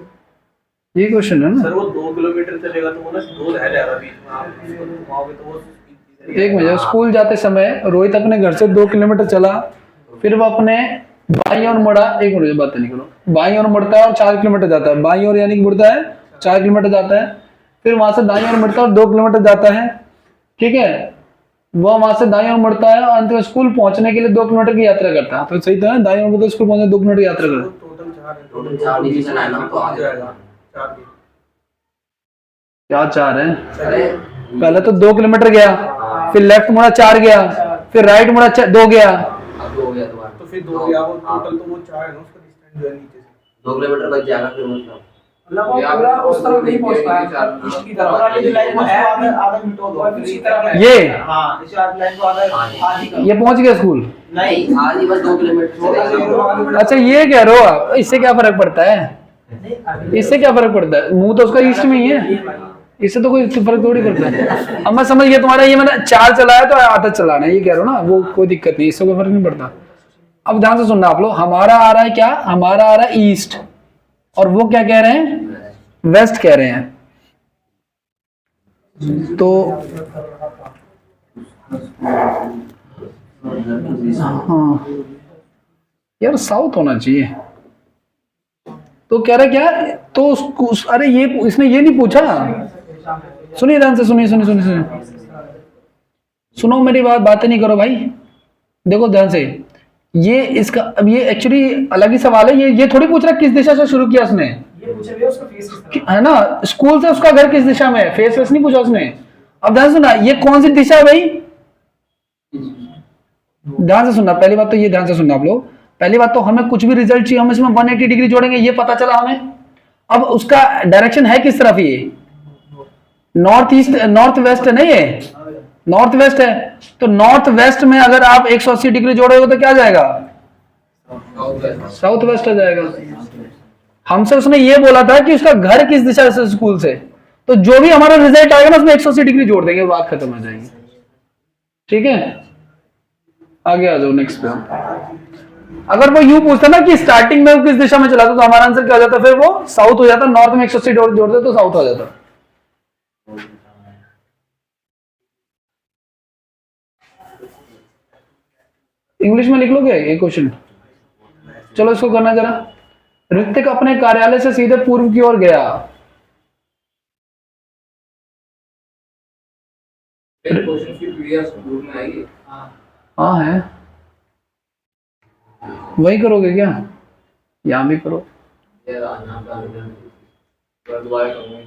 A: ये क्वेश्चन है ना
E: सर। वो 2 किलोमीटर चलेगा तो वो ना 2 रह जाएगा बीच में, आप इसको घुमाओगे तो वो
A: एक मिनट। स्कूल जाते समय रोहित अपने घर से 2 किलोमीटर चला, फिर वो अपने बाईं ओर मुड़ा। एक मिनट, बात नहीं करो। बाईं ओर मुड़ता है और 4 किलोमीटर जाता है। बाईं ओर यानी कि मुड़ता है 4 किलोमीटर जाता है, फिर वहां से दाईं ओर मुड़ता है और 2 किलोमीटर जाता है। ठीक है, वह वहां से दाईं ओर मुड़ता है और अंत में स्कूल पहुंचने के लिए 2 किलोमीटर की यात्रा करता है। तो सही था, दाईं ओर मुड़ता है, स्कूल पहुंचने 2 किलोमीटर की यात्रा करता है।
E: टोटल
D: 4 डिसीजन है ना, तो आ जाएगा।
E: 4 की
A: क्या 4 है?
D: अरे
A: पहले तो 2 किलोमीटर गया, फिर लेफ्ट मुड़ा 4 गया, फिर राइट मुड़ा 2 गया।
D: अब 2 हो गया दोबारा,
E: तो फिर 2 गया, वो टोटल तो वो 4 है ना उसका डिस्टेंस जो है नीचे से।
D: 2 किलोमीटर बच जाएगा फिर मतलब।
B: मतलब वो पूरा उस तरफ नहीं पहुंच पाया, ईस्ट की तरफ।
E: और ये लाइन को आधा मिनट
B: और दूसरी तरफ है।
A: ये
E: हां, इस लाइन को आधी कर।
A: ये पहुंच गया स्कूल।
D: नहीं, आज ही बस 2 किलोमीटर चलेगा।
A: अच्छा, ये कह रहे हो आप? इससे क्या फर्क पड़ता है? इससे क्या फर्क पड़ता है? मुंह तो उसका ईस्ट में ही है, इससे तो कोई फर्क थोड़ी पड़ता है। अब मैं समझ गया तुम्हारा, ये मैंने 4 चलाया तो आधा चलाना है, ये कह रहे हो ना, वो कोई दिक्कत नहीं, इससे कोई फर्क नहीं पड़ता। अब ध्यान से सुनना आप लोग, हमारा आ रहा है क्या? हमारा आ रहा है ईस्ट, और वो क्या कह रहे हैं? वेस्ट कह रहे हैं। तो हाँ यार, साउथ होना चाहिए। तो कह रहा क्या? तो अरे ये इसने ये नहीं पूछा। सुनिए ध्यान से, सुनिए सुनिए सुनिए सुनिए, सुनो मेरी बातें नहीं करो भाई। देखो ध्यान से, ये इसका, अब ये एक्चुअली अलग ही सवाल है। ये थोड़ी पूछ रहा किस दिशा से शुरू किया उसने,
B: ये पूछे भैया उसका फेस किस तरफ
A: है ना। स्कूल से उसका घर किस दिशा में है, फेस वेस नहीं पूछा उसने। अब ध्यान से सुनना, ये कौन सी दिशा है भाई? ध्यान से सुनना, पहली बात तो ये ध्यान से सुनना आप लोग। पहली बात तो हमें कुछ भी रिजल्ट चाहिए, हम इसमें 180 डिग्री जोड़ेंगे, ये पता चला हमें। अब उसका डायरेक्शन है किस तरफ? ये नॉर्थ ईस्ट, नॉर्थ वेस्ट है, नहीं है नॉर्थ वेस्ट है। तो नॉर्थ वेस्ट में अगर आप 180 डिग्री जोड़ोगे तो क्या जाएगा? साउथ वेस्ट आ जाएगा। हमसे उसने ये बोला था कि उसका घर किस दिशा से स्कूल से, तो जो भी हमारा रिजल्ट आएगा ना उसमें 180 डिग्री जोड़ देंगे, बात खत्म हो जाएगी। ठीक है, आगे आ जाओ नेक्स्ट पे। अगर वो यूं पूछता ना कि स्टार्टिंग में वो किस दिशा में चला था, तो हमारा आंसर क्या हो जाता? फिर वो साउथ हो जाता। नॉर्थ में 180 जोड़ दे तो साउथ हो जाता। इंग्लिश में लिख लोगे ये क्वेश्चन? चलो इसको करना जरा। ऋतिक अपने कार्यालय से सीधे पूर्व की ओर गया।
C: क्वेश्चन की पीडीएफ ग्रुप में आएगी।
A: हाँ है, वही करोगे क्या? यहां भी करो।
C: यार आना दोबारा करूंगा।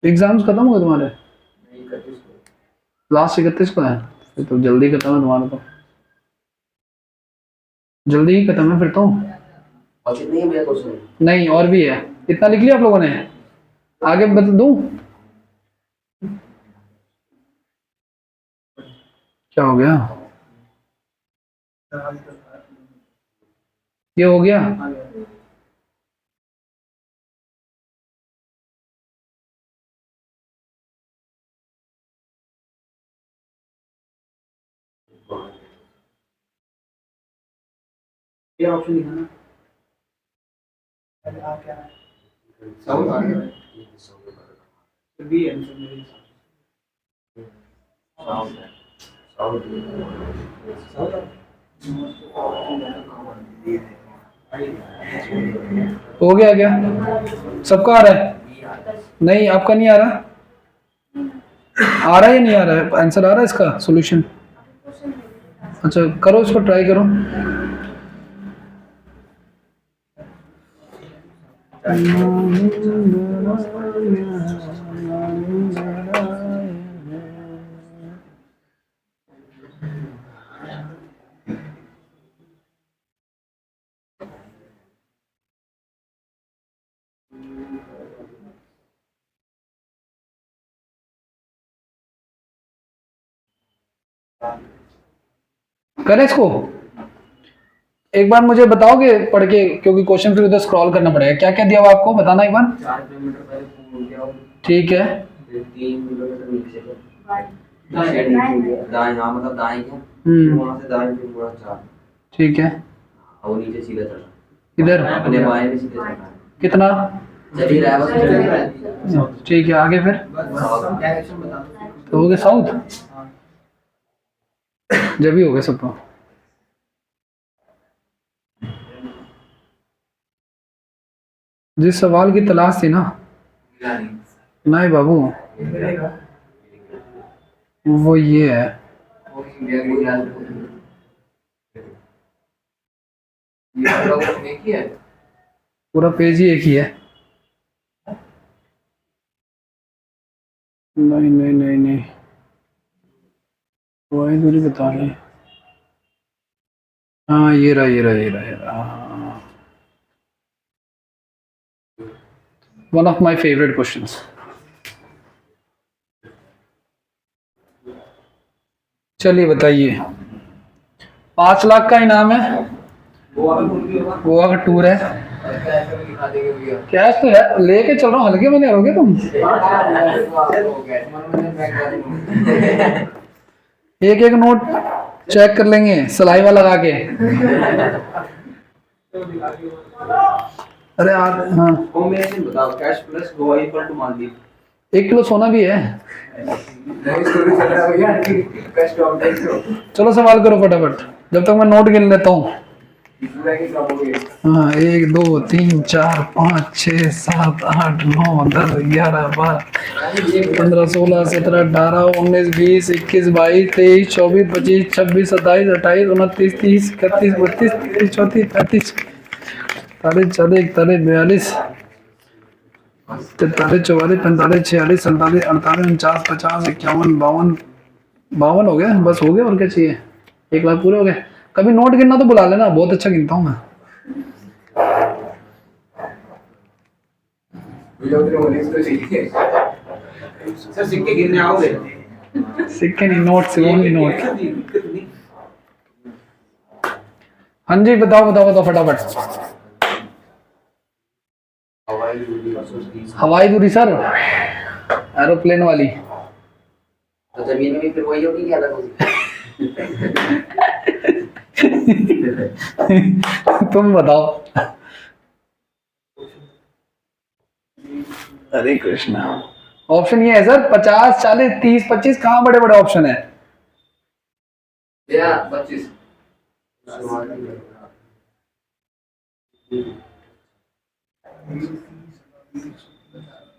A: एग्जाम्स खत्म हो गए तुम्हारे?
D: नहीं करते इसको।
A: लास्ट 31 को है, फिर तो जल्दी खत्म है तुम्हारा, तो जल्दी ही खत्म है फिर तो।
D: और कितने हैं भैया क्वेश्चन?
A: नहीं और भी है, इतना लिख लिया आप लोगों ने? आगे बता दूं क्या हो गया? ये हो गया?
B: ये ऑप्शन दिखाना।
C: साउथ आ गया।
B: बी आंसर मेरे हिसाब
D: साउथ है। साउथ
A: हो गया क्या? सबका आ रहा है? नहीं आपका नहीं आ रहा? आ रहा है या नहीं आ रहा है? आंसर आ रहा है इसका, सॉल्यूशन? अच्छा करो, इसको ट्राई करो। करें इसको? एक बार मुझे बताओगे पढ़ के, क्योंकि क्वेश्चन फिर उधर स्क्रॉल करना पड़ेगा। क्या क्या दिया हुआ आपको बताना एक बार।
D: 4 किलोमीटर पहले फोन किया और
A: ठीक है।
D: फिर 3 किलोमीटर नीचे को
B: दाएं।
D: दाएं, हाँ मतलब दाएं क्या, वहां से दाएं फिर पूरा 4।
A: ठीक है।
D: और नीचे सीधा चला,
A: इधर
D: अपने बाएं में सीधे चला
A: कितना?
D: चल ही रहा है, बस चल ही रहा है।
A: ठीक है, आगे फिर?
C: डायरेक्शन बता दो।
A: तो हो गया साउथ, जब ही हो गया सबको। जिस सवाल की तलाश थी ना, नहीं बाबू, वो ये है।
C: वो इंडिया की ये पूरा वो एक ही है।
A: पूरा पेज ही एक ही है। नहीं नहीं नहीं नहीं, वही दूरी बता रही। हाँ ये रहा ये रहा ये रहा ये रहा। One of my favourite questions. चलिए बताइए। 5 लाख का इनाम है, गोवा का टूर है।
C: कैश में दिखा देंगे भैया।
A: कैश तो है, लेके चल रहा हूँ, हल्के में ले रहोगे तुम? एक एक नोट चेक कर लेंगे सलाइवा लगा के। अरे यार हाँ,
E: कॉम्बिनेशन बताओ, cash plus Goa equal to Maldives.
A: 1 kilo सोना भी है।
C: नई स्टोरी चल रहा है भैया। बेस्ट ऑफ द
A: चलो सवाल करो फटाफट, जब तक मैं नोट गिन लेता हूँ।
C: इसमें की कब हो गई?
A: हाँ 1 2 3 4 5 6 7 8 9 10 11 12 15 16 17 18 19 20 21 22 23 24 25 26 27 28 29 30 31 32 33 34 35 40 41 42 43 44 45 46 47 48 49 50 51 52 52 हो गया, बस हो गया, और क्या चाहिए? 1 लाख पूरे हो गए। कभी नोट गिनना तो बुला लेना, बहुत अच्छा गिनता हूँ मैं।
C: वीडियो के होने तो चाहिए।
B: सर सिक्के गिनने आओगे?
A: सिक्के नहीं, नोट, ओनली नोट।
B: दिक्कत नहीं।
A: हाँ जी बताओ बताओ बताओ फटाफट।
D: हवाई दूरी 130।
A: हवाई दूरी सर, एरोप्लेन वाली।
D: तो जमीन में भी फिर वही होगी, क्या अलग होगी?
A: तुम बताओ। हरे कृष्णा। ऑप्शन ये है सर, 50 40 30 25, कहाँ बड़े बड़े ऑप्शन है?
C: या 25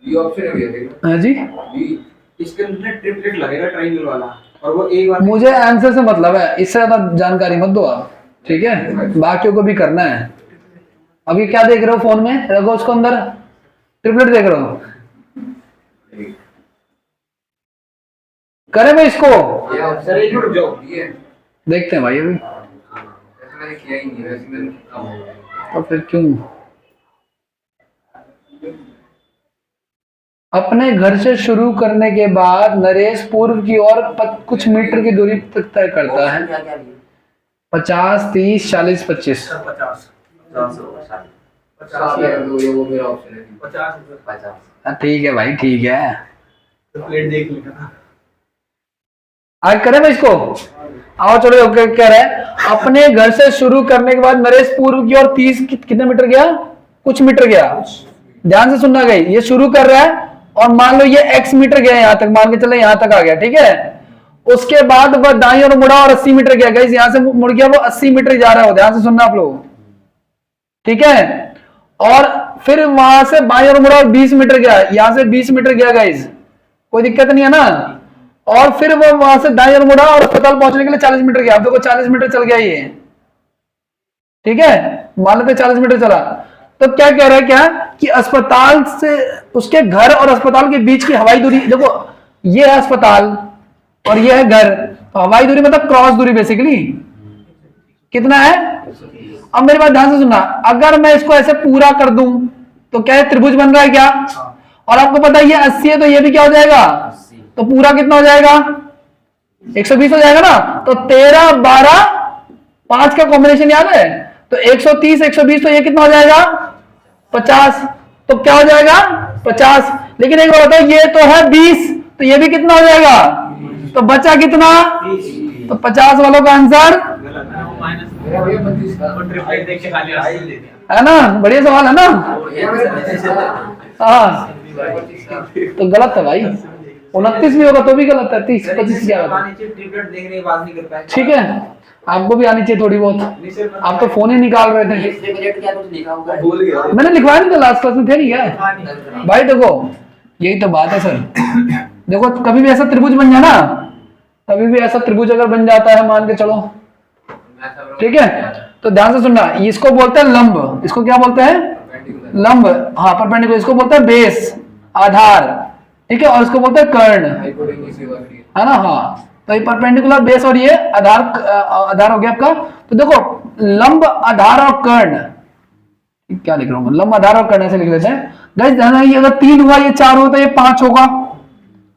C: ये ऑप्शन है भैया, देखो
A: हाँ जी,
C: बी।
B: इसके अंदर ट्रिपलेट लगेगा ट्रायंगल वाला, और वो एक बार
A: मुझे आंसर से मतलब है, इससे ज्यादा जानकारी मत दो आप, ठीक है? बाकियों को भी करना है। अभी क्या देख रहे हो फोन में? रखो उसको अंदर, ट्रिपलेट देख रहे हो? करें भाई इसको?
C: ये आप
E: सर एक मिनट जाओ।
C: ये
A: देखते हैं भाई अभी।
C: ऐसे मैंने किया ही नहीं, वैसे मैंने
A: तो फिर क्यों? अपने घर से शुरू करने के बाद नरेश पूर्व की ओर कुछ मीटर की दूरी तक तय करता है।
D: क्या क्या लिए?
A: 50, 30, 40, 25।
E: सर 50
D: होगा शायद।
C: 50 है, वो मेरा ऑप्शन है।
E: 50
D: 50।
A: हाँ, ठीक है भाई, ठीक है।
E: तो प्लेट देख लेना।
A: आज करें भाई इसको? आओ चलो। ओके, कह रहा है अपने घर से शुरू करने के बाद नरेश पूर्व की ओर 30 कितने मीटर गया? कुछ मीटर गया। ध्यान से सुनना गई, ये शुरू कर रहा है और मान लो ये x मीटर गया, यहां तक मान के चले, यहां तक आ गया, ठीक है। उसके बाद वह दाईं ओर मुड़ा और 80 मीटर गया। गाइस यहां से मुड़ गया, वो 80 मीटर जा रहा हो। ध्यान से सुनना आप लोग, ठीक है। और फिर वहां से बाईं ओर मुड़ा और 20 मीटर गया, यहां से 20 मीटर गया गाइस, कोई दिक्कत नहीं है ना। और फिर वो वहां से दाईं ओर मुड़ा और अस्पताल पहुंचने के लिए 40 मीटर गया। अब देखो 40 मीटर चल गया ये, ठीक है। मान लेते 40 मीटर चला, तो क्या कह रहा है, क्या कि अस्पताल से उसके घर और अस्पताल के बीच की हवाई दूरी, देखो ये है अस्पताल और ये है घर, तो हवाई दूरी मतलब क्रॉस दूरी बेसिकली कितना है? अब मेरी बात ध्यान से सुनना, अगर मैं इसको ऐसे पूरा कर दूं तो क्या है, त्रिभुज बन रहा है क्या? और आपको पता है ये 80 है, तो ये भी क्या हो जाएगा? तो पूरा कितना हो जाएगा? 120 हो जाएगा ना। तो 13, 12, 5 का कॉम्बिनेशन याद है, तो 130, 120, तो ये कितना हो जाएगा? 50। तो क्या हो जाएगा? 50। लेकिन एक बात बताओ, ये तो है 20, तो ये भी कितना हो जाएगा? तो बचा कितना? तो 50 वालों का आंसर
C: मेरा भैया 25 था।
E: वो ट्रिपलेट देख के खाली रास्ते दे दिया।
A: है ना। बढ़िया सवाल है ना। हाँ,
C: 25 था।
A: तो गलत है भाई, 29 भी होगा तो भी गलत है। 30, 25 क्या होगा?
E: ट्रिपलेट देखने की बात नहीं कर पाए।
A: ठीक है, आपको भी आनी चाहिए थोड़ी बहुत। आप तो फोन ही निकाल रहे थे।
D: ये बजट क्या कुछ लिखा हुआ है?
E: भूल गया।
A: मैंने लिखवाया नहीं था, लास्ट क्लास में थे नहीं क्या? भाई देखो, यही तो बात है सर। देखो कभी भी ऐसा त्रिभुज बन जाए ना, कभी भी ऐसा त्रिभुज अगर बन जाता है, मान के चलो, ठीक है, तो ध्यान से सुनना, इसको बोलते हैं लंब। इसको क्या बोलते हैं? लंब। हाँ, परपेंडिकुलर। इसको बोलते हैं बेस, आधार, ठीक है। और इसको बोलते हैं कर्ण, है ना। हाँ, तो ये परपेंडिकुलर, बेस और ये आधार, आधार हो गया आपका। तो देखो लंब, आधार और कर्ण, क्या लिख रहा हूँ, लंब, आधार और कर्ण ऐसे लिख लेते हैं। गाइस ध्यान रखिए, अगर 3 हुआ, ये 4 होता है, ये 5 होगा,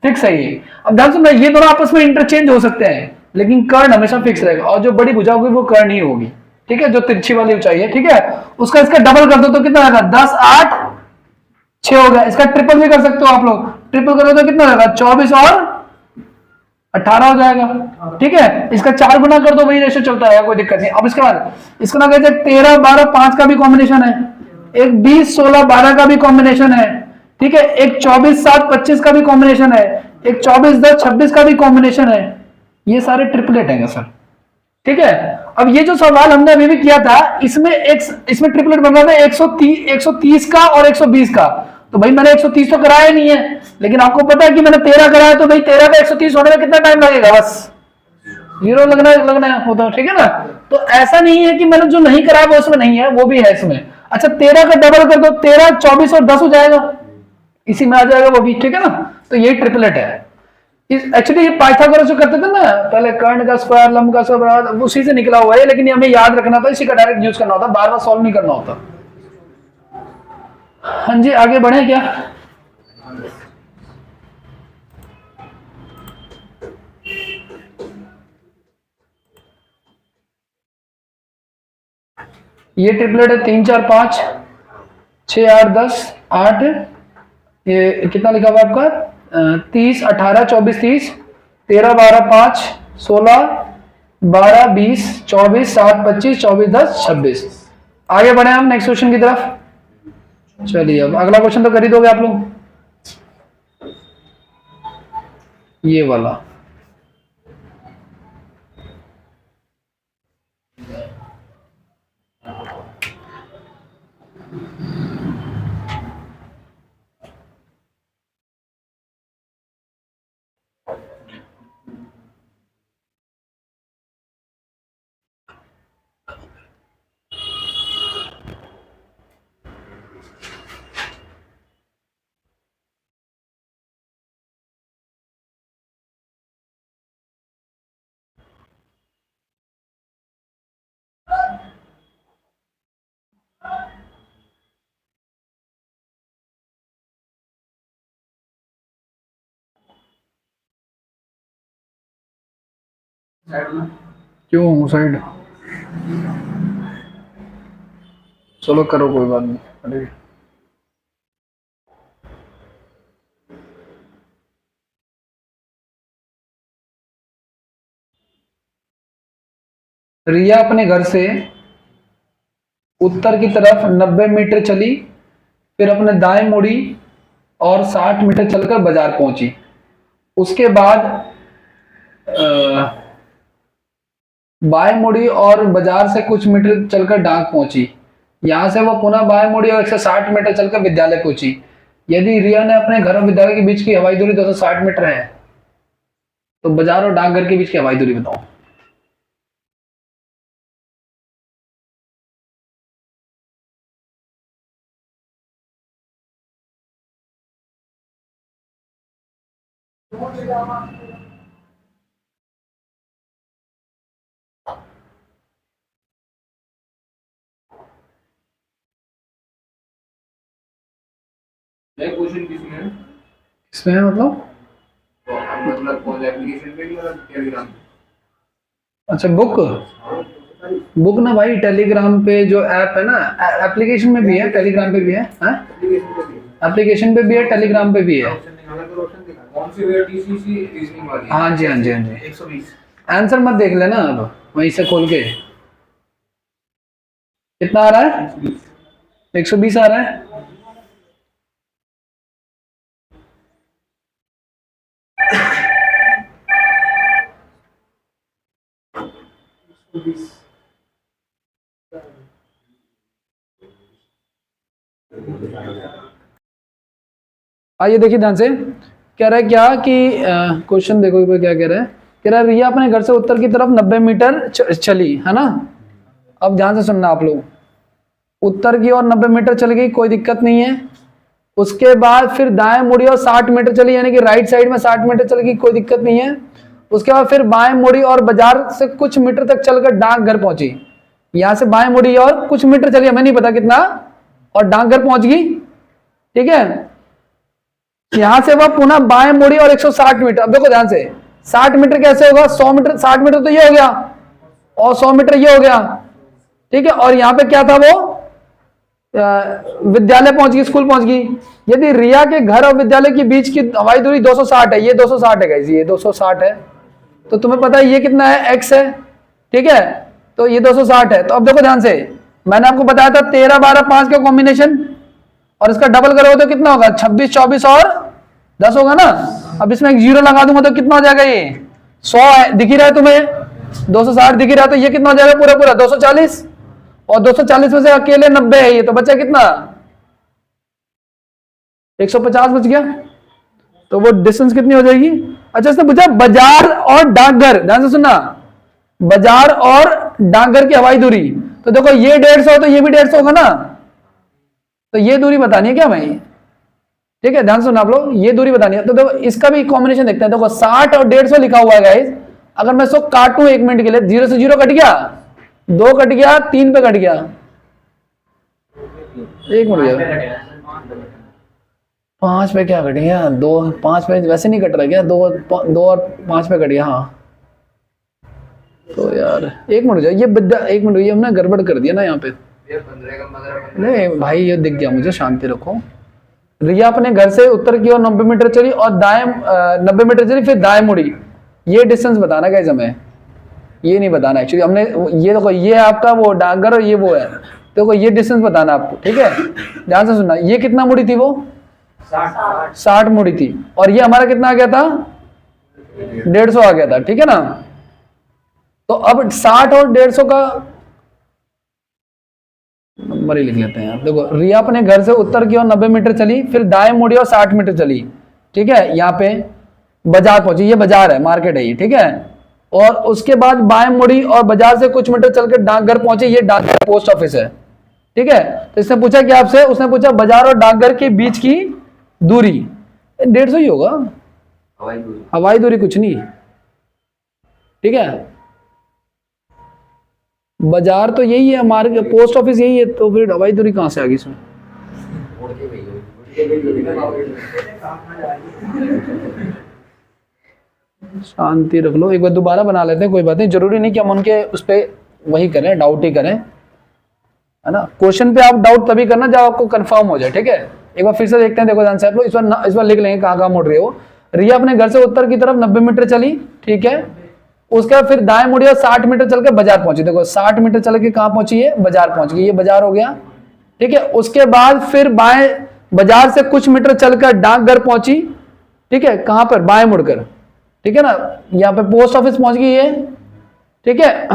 A: फिक्स है ये। अब ध्यान सुनना, ये दोनों आपस में इंटरचेंज हो सकते हैं, लेकिन कर्ण हमेशा फिक्स रहेगा, और जो बड़ी भुजा होगी वो कर्ण ही होगी, ठीक है, जो तिरछी वाली ऊंचाई है, ठीक है। उसका इसका डबल कर दो तो कितना आएगा? 10, 8, 6 हो गया। इसका ट्रिपल भी कर सकते हो आप लोग, ट्रिपल करो तो कितना आएगा? 24 और 18 हो जाएगा, ठीक है। इसका 4 गुना कर दो, वही रेशो चलता रहेगा, कोई दिक्कत नहीं। अब इसके बाद इसका ना कहते 13, 12, 5 का भी कॉम्बिनेशन है, एक 20, 16, 12 का भी कॉम्बिनेशन है, ठीक है। एक 24, 7, 25 का भी कॉम्बिनेशन है, एक 24, 10, 26 का भी कॉम्बिनेशन है। ये सारे ट्रिपलेट हैं सर, ठीक है। अब ये जो सवाल हमने अभी भी किया था, इसमें ट्रिपलेट बन रहा था 130 का और 120 का। तो भाई मैंने 130 तो कराया नहीं है, लेकिन आपको पता है कि मैंने 13 कराया, तो भाई 13 का 130 होने में कितना टाइम लगेगा? बस 0 लगना होता है, ठीक है ना। तो ऐसा नहीं है कि मैंने जो नहीं कराया वो उसमें नहीं है, वो भी है इसमें। अच्छा, 13 का डबल कर दो, 13, 24 और 10 हो जाएगा, इसी में आ जाएगा वो भी, ठीक है ना। तो ये ट्रिपलेट है। एक्चुअली ये पाइथागोरस जो करते थे ना पहले, कर्ण का स्क्वायर, लंब का स्क्वायर, उसी से निकला हुआ है, लेकिन ये हमें याद रखना था, इसी का डायरेक्ट यूज करना होता, बार बार सॉल्व नहीं करना होता। हाँ जी, आगे बढ़े क्या? ये ट्रिपलेट है 3, 4, 5, 6, 8, 10, 8, ये कितना लिखा हुआ आपका? 30, 18, 24, 30, 13, 12, 5, 16, 12, 20, 24, 7, 25, 24, 10, 26। आगे बढ़े हम नेक्स्ट क्वेश्चन की तरफ। चलिए, अब अगला क्वेश्चन तो कर ही दोगे आप लोग, ये वाला।
B: साइड में।
A: क्यों साइड? चलो करो, कोई बात नहीं। अरे रिया अपने घर से उत्तर की तरफ 90 मीटर चली, फिर अपने दाएं मुड़ी और 60 मीटर चलकर बाजार पहुंची। उसके बाद बाएं मुड़ी और बाजार से कुछ मीटर चलकर डाक पहुंची। यहां से वह पुनः बाएं मुड़ी और 160 मीटर चलकर विद्यालय पहुंची। यदि रिया ने अपने घर और विद्यालय के बीच की हवाई दूरी 260 मीटर है, तो बाजार और डाकघर के बीच की हवाई दूरी बताओ।
C: क्वेश्चन किसमें है?
A: इसमें है मतलब?
C: तो अब मतलब कौन एप्लीकेशन पे या टेलीग्राम पे?
A: अच्छा बुक ना भाई, टेलीग्राम पे जो ऐप है ना, एप्लीकेशन में भी है, टेलीग्राम पे भी है। एप्लीकेशन पे भी है, टेलीग्राम पे भी है।
C: कौन सी वेयर टीसीसी रीजनिंग वाली?
A: हाँ जी, हाँ जी, हाँ जी।
E: 120
A: आंसर मत देख लेना अब वहीं से खोल के। कितना आ रहा है? 120 आ रहा है। आइए देखिए ध्यान से, कह रहा है क्या कि क्वेश्चन देखो क्या कह रहा है। कह रहा है रिया अपने घर से उत्तर की तरफ 90 मीटर चली, है ना। अब ध्यान से सुनना आप लोग, उत्तर की ओर 90 मीटर चल गई, कोई दिक्कत नहीं है। उसके बाद फिर दाएं मुड़ी और 60 मीटर चली, यानी कि राइट साइड में 60 मीटर चल गई, कोई दिक्कत नहीं है। उसके बाद फिर बाएं मुड़ी और बाजार से कुछ मीटर तक चलकर डाकघर पहुंची। यहां से बाएं मुड़ी और कुछ मीटर चली, हमें नहीं पता कितना, और डाकघर पहुंच गई। ठीक है, यहां से वह पुनः बाएं मुड़ी और 160 मीटर। अब देखो ध्यान से, 60 मीटर कैसे होगा? 100 मीटर, 60 मीटर तो ये हो गया और 100 मीटर ये हो गया। ठीक है, और यहां पे क्या था, वो विद्यालय पहुंच गई, स्कूल पहुंच गई। यदि रिया के घर और विद्यालय के बीच की हवाई दूरी 260 है, ये 260 है गाइस, ये 260 है, तो तुम्हें पता है ये कितना है, x है। ठीक है, तो ये 260 है। तो अब देखो ध्यान से, मैंने आपको बताया था 13, 12, 5 का कॉम्बिनेशन, और इसका डबल करोगे तो कितना होगा? 26, 24 और 10 होगा ना। अब इसमें एक जीरो लगा दूंगा तो कितना हो जाएगा? ये 100 है, दिख ही रहा है तुम्हें, 260 दिख ही रहा है, तो ये कितना हो जाएगा? पूरा पूरा 240, और 240 में से अकेले 90 है, ये तो बचा कितना? 150 बच गया। तो वो डिस्टेंस कितनी हो जाएगी? अच्छा, इसने पूछा बाजार और डाकघर, ध्यान से सुनना, बाजार और डाकघर की हवाई दूरी। तो देखो ये 150 तो ये भी 150 होगा ना, तो ये दूरी बतानी है क्या भाई? ठीक है, ध्यान से सुनना आप लोग, ये दूरी बतानी है। तो देखो इसका भी कॉम्बिनेशन देखते हैं। देखो 60 और 150 लिखा हुआ है गाइस, अगर मैं इसको काटूं 1 मिनट के लिए, 0 से 0 कट गया, 2 कट गया, 3 पे कट गया, 1 मिनट गया, 5 पे क्या कट गया? 2, 5 पे वैसे नहीं कट रहा क्या? 2 और 5 पे कट गया। हाँ तो यार 1 मिनट जाए, ये 1 मिनट, ये हमने गड़बड़ कर दिया ना यहाँ पे।
C: 15 का मतलब
A: नहीं भाई, ये दिख गया मुझे, शांति रखो। रिया अपने घर से उत्तर की ओर 90 मीटर चली और दाएं 90 मीटर चली, फिर दाएं मुड़ी। ये डिस्टेंस बताना गाइस हमें, ये नहीं बताना एक्चुअली हमने। ये देखो, ये आपका वो डाकघर और ये वो है, देखो ये डिस्टेंस बताना आपको। ठीक है, ध्यान से सुनना, ये कितना मुड़ी थी? वो 60 मुड़ी थी, और ये हमारा कितना आ गया था? 150 आ गया था। ठीक है ना, तो अब 60 और 150 का नंबर ही लिख लेते हैं। देखो रिया अपने घर से उत्तर की ओर 90 मीटर चली, फिर दाएं मुड़ी और 60 मीटर चली। ठीक है, यहाँ पे बाजार पहुंची, ये बाजार है, मार्केट है ये। ठीक है, और उसके बाद बाएं मुड़ी और बाजार से कुछ मीटर चलकर डाकघर पहुंची, ये डाकघर पोस्ट ऑफिस है। ठीक है, तो इसने पूछा क्या आपसे? उसने पूछा बाजार और डाकघर के बीच की दूरी 150 ही होगा, हवाई दूरी कुछ नहीं। ठीक है, बाजार तो यही है, मार्केट, पोस्ट ऑफिस यही है, तो फिर हवाई दूरी कहां से आ गई इसमें? शांति रख लो, एक बार दोबारा बना लेते हैं, कोई बात नहीं, जरूरी नहीं कि हम उनके उस पर वही करें, डाउट ही करें, है ना। क्वेश्चन पे आप डाउट तभी करना जब आपको कंफर्म हो जाए, ठीक है। एक बार फिर से देखते हैं, देखो ध्यान से आप लोग, इस बार लिख लेंगे कहाँ कहाँ मुड़ रही है वो। रिया अपने घर से उत्तर की तरफ 90 मीटर चली, ठीक है। उसके बाद फिर दाएं मुड़ी और 60 मीटर चल के बाजार पहुंची। देखो 60 मीटर चल के कहाँ पहुंची है, बाजार पहुंच गई, ये बाजार हो गया, ठीक है। उसके बाद फिर बाएं बाजार से कुछ मीटर चलकर डाकघर पहुंची, ठीक है, कहां पर, बाएं मुड़कर, ठीक है ना। यहाँ पे पोस्ट ऑफिस पहुंच गई है, ठीक है।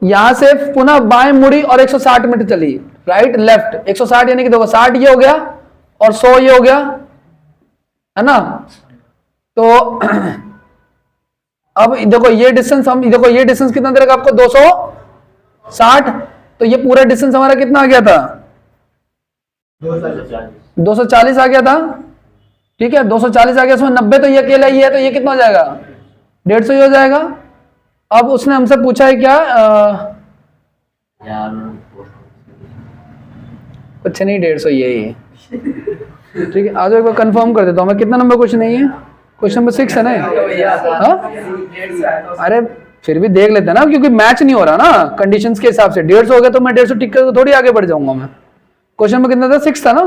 A: यहां से पुनः बाएं मुड़ी और 160 मीटर चली, राइट लेफ्ट 160, यानी कि देखो 60 ये हो गया और 100 ये हो गया, है ना। तो अब देखो ये डिस्टेंस, हम देखो ये डिस्टेंस कितना दे रखा आपको, 260। तो ये पूरा डिस्टेंस हमारा कितना आ गया था, 240 आ गया था, ठीक है। 240 आ गया, इसमें 90 तो ये अकेला ही है, तो ये कितना हो जाएगा, 150 ही हो जाएगा। अब उसने हमसे पूछा है क्या, कुछ नहीं, 150 यही है, ठीक है। आज एक बार कंफर्म कर देता हूँ मैं, कितना नंबर क्वेश्चन नहीं है, क्वेश्चन नंबर 6 है ना। हाँ? अरे फिर भी देख लेते हैं ना, क्योंकि मैच नहीं हो रहा ना कंडीशंस के हिसाब से। 150 हो गया तो मैं 150 टिक करके थोड़ी आगे बढ़ जाऊंगा मैं। क्वेश्चन में कितना था, 6 था ना।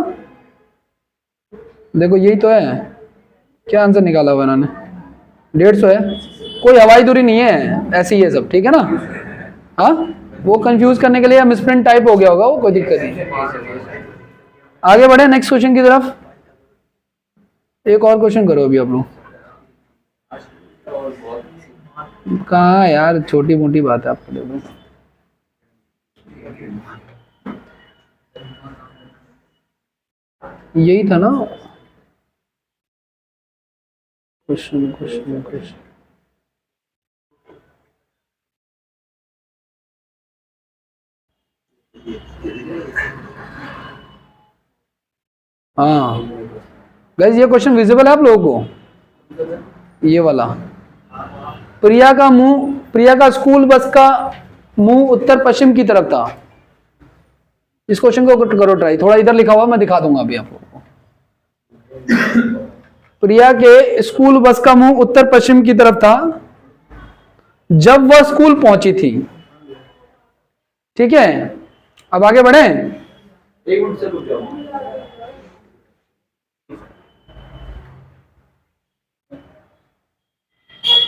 A: देखो यही तो है, क्या आंसर निकाला हुआ इन्होंने, 150 है, कोई हवाई दूरी नहीं है, ऐसी ही है सब, ठीक है ना। हाँ, वो कंफ्यूज करने के लिए मिसप्रिंट टाइप हो गया होगा वो, कोई दिक्कत नहीं। आगे बढ़े नेक्स्ट क्वेश्चन की तरफ। एक और क्वेश्चन करो अभी आप लोग। कहाँ यार, छोटी मोटी बात है आपको, देखो यही था ना क्वेश्चन, हाँ गाइस, ये क्वेश्चन विजिबल है आप लोगों को, ये वाला। प्रिया का स्कूल बस का मुंह उत्तर पश्चिम की तरफ था। इस क्वेश्चन को करो ट्राई, थोड़ा इधर लिखा हुआ मैं दिखा दूंगा अभी आप लोगों को। प्रिया के स्कूल बस का मुंह उत्तर पश्चिम की तरफ था जब वह स्कूल पहुंची थी, ठीक है। अब आगे बढ़े,
E: 1 मिनट से रुक जाओ।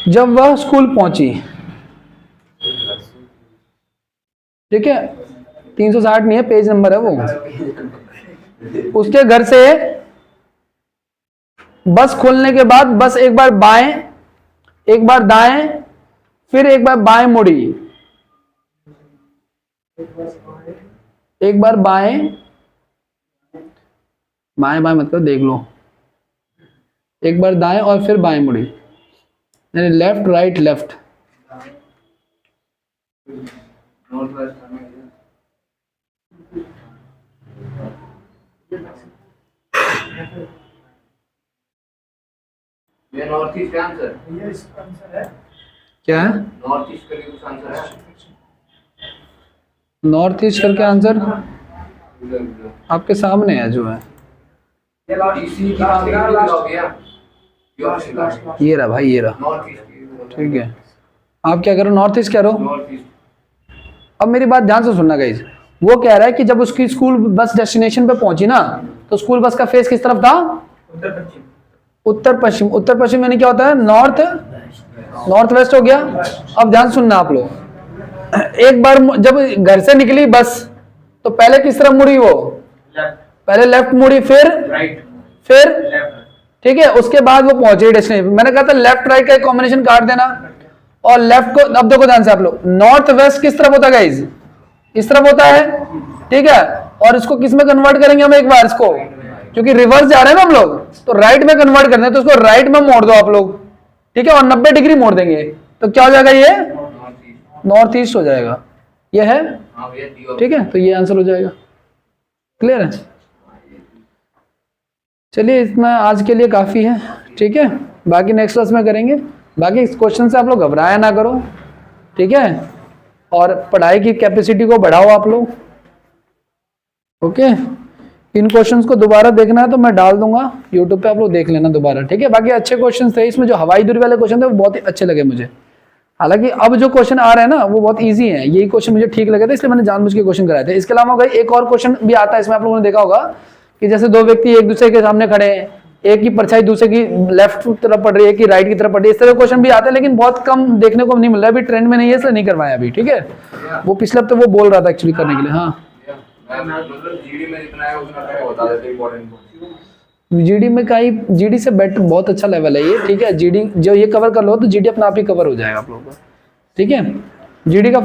A: जब वह स्कूल पहुंची, ठीक है, 360 नहीं है, पेज नंबर है वो। उसके घर से बस खोलने के बाद बस एक बार बाएं, एक बार दाएं, फिर एक बार बाएं मुड़ी, एक बार बाएं, बाएं बाएं मतलब देख लो, एक बार दाएं और फिर बाएं मुड़ी, यानी लेफ्ट राइट लेफ्ट।
C: ये नॉर्थ ईस्ट का आंसर,
A: क्या है,
C: नॉर्थ ईस्ट करके कुछ आंसर है,
A: नॉर्थ ईस्ट करके आंसर आपके सामने है जो है,
C: इसी की बात हो गया,
A: ये रहा भाई, ये रहा,
C: नॉर्थ ईस्ट,
A: ठीक है। आप क्या करो, नॉर्थ ईस्ट कह रहे हो।
C: North east.
A: अब मेरी बात ध्यान से सुनना गाइस, वो कह रहा है कि जब उसकी स्कूल बस डेस्टिनेशन पे पहुंची ना, तो स्कूल बस का फेस किस तरफ था, उत्तर पश्चिम। उत्तर पश्चिम यानी क्या होता है, नॉर्थ वेस्ट हो गया। अब ध्यान सुनना आप लोग, एक बार जब घर से निकली बस, तो पहले किस तरफ मुड़ी वो, पहले लेफ्ट मुड़ी, फिर
E: राइट,
A: फिर
E: लेफ्ट,
A: ठीक है। उसके बाद वो पहुंचे डेस्टिनेशन। मैंने कहा था लेफ्ट राइट का एक कॉम्बिनेशन काट देना, और लेफ्ट को, अब देखो ध्यान से आप लोग, नॉर्थ वेस्ट किस तरफ होता है गाइज, इस तरफ होता है, ठीक है। और इसको किस में कन्वर्ट करेंगे हम एक बार, इसको, क्योंकि रिवर्स जा रहे हैं ना हम लोग, तो राइट में कन्वर्ट करना है, तो इसको राइट में मोड़ दो आप लोग, ठीक है, और 90 डिग्री मोड़ देंगे, तो क्या हो जाएगा, ये नॉर्थ ईस्ट हो जाएगा, ये है, ठीक है। तो ये आंसर हो जाएगा, क्लियर है। चलिए इतना आज के लिए काफ़ी है, ठीक है, बाकी नेक्स्ट क्लास में करेंगे। बाकी इस क्वेश्चन से आप लोग घबराया ना करो, ठीक है, और पढ़ाई की कैपेसिटी को बढ़ाओ आप लोग, ओके। इन क्वेश्चंस को दोबारा देखना है तो मैं डाल दूंगा यूट्यूब पे, आप लोग देख लेना दोबारा, ठीक है। बाकी अच्छे क्वेश्चंस थे इसमें, जो हवाई दूरी वाले क्वेश्चन थे वो बहुत ही अच्छे लगे मुझे। हालांकि अब जो क्वेश्चन आ रहे हैं ना वो बहुत इजी है, यही क्वेश्चन मुझे ठीक लगे थे इसलिए मैंने जानबूझ के क्वेश्चन कराए थे। इसके अलावा भाई एक और क्वेश्चन भी आता है इसमें, आप लोगों ने देखा होगा कि जैसे दो व्यक्ति एक दूसरे के सामने खड़े हैं, एक की परछाई दूसरे की लेफ्ट तरफ पड़ रही है, एक की राइट की तरफ पड़ रही है, इस तरह क्वेश्चन भी आते हैं, लेकिन बहुत कम देखने को नहीं मिल रहा है, अभी ट्रेंड में नहीं है इसलिए नहीं करवाया अभी, ठीक है। वो पिछले हफ्ते वो बोल रहा था एक्चुअली करने के लिए। हाँ
C: मतलब जीडी में जितना है उतना मैं बता देते इंपॉर्टेंट।
A: जीडी में का ही, जीडी से बेटर बहुत अच्छा लेवल है ये, ठीक है। जीडी जो ये कवर कर लो तो जीडी अपना आप ही कवर हो जाएगा आप लोगों को, ठीक है। जीडी का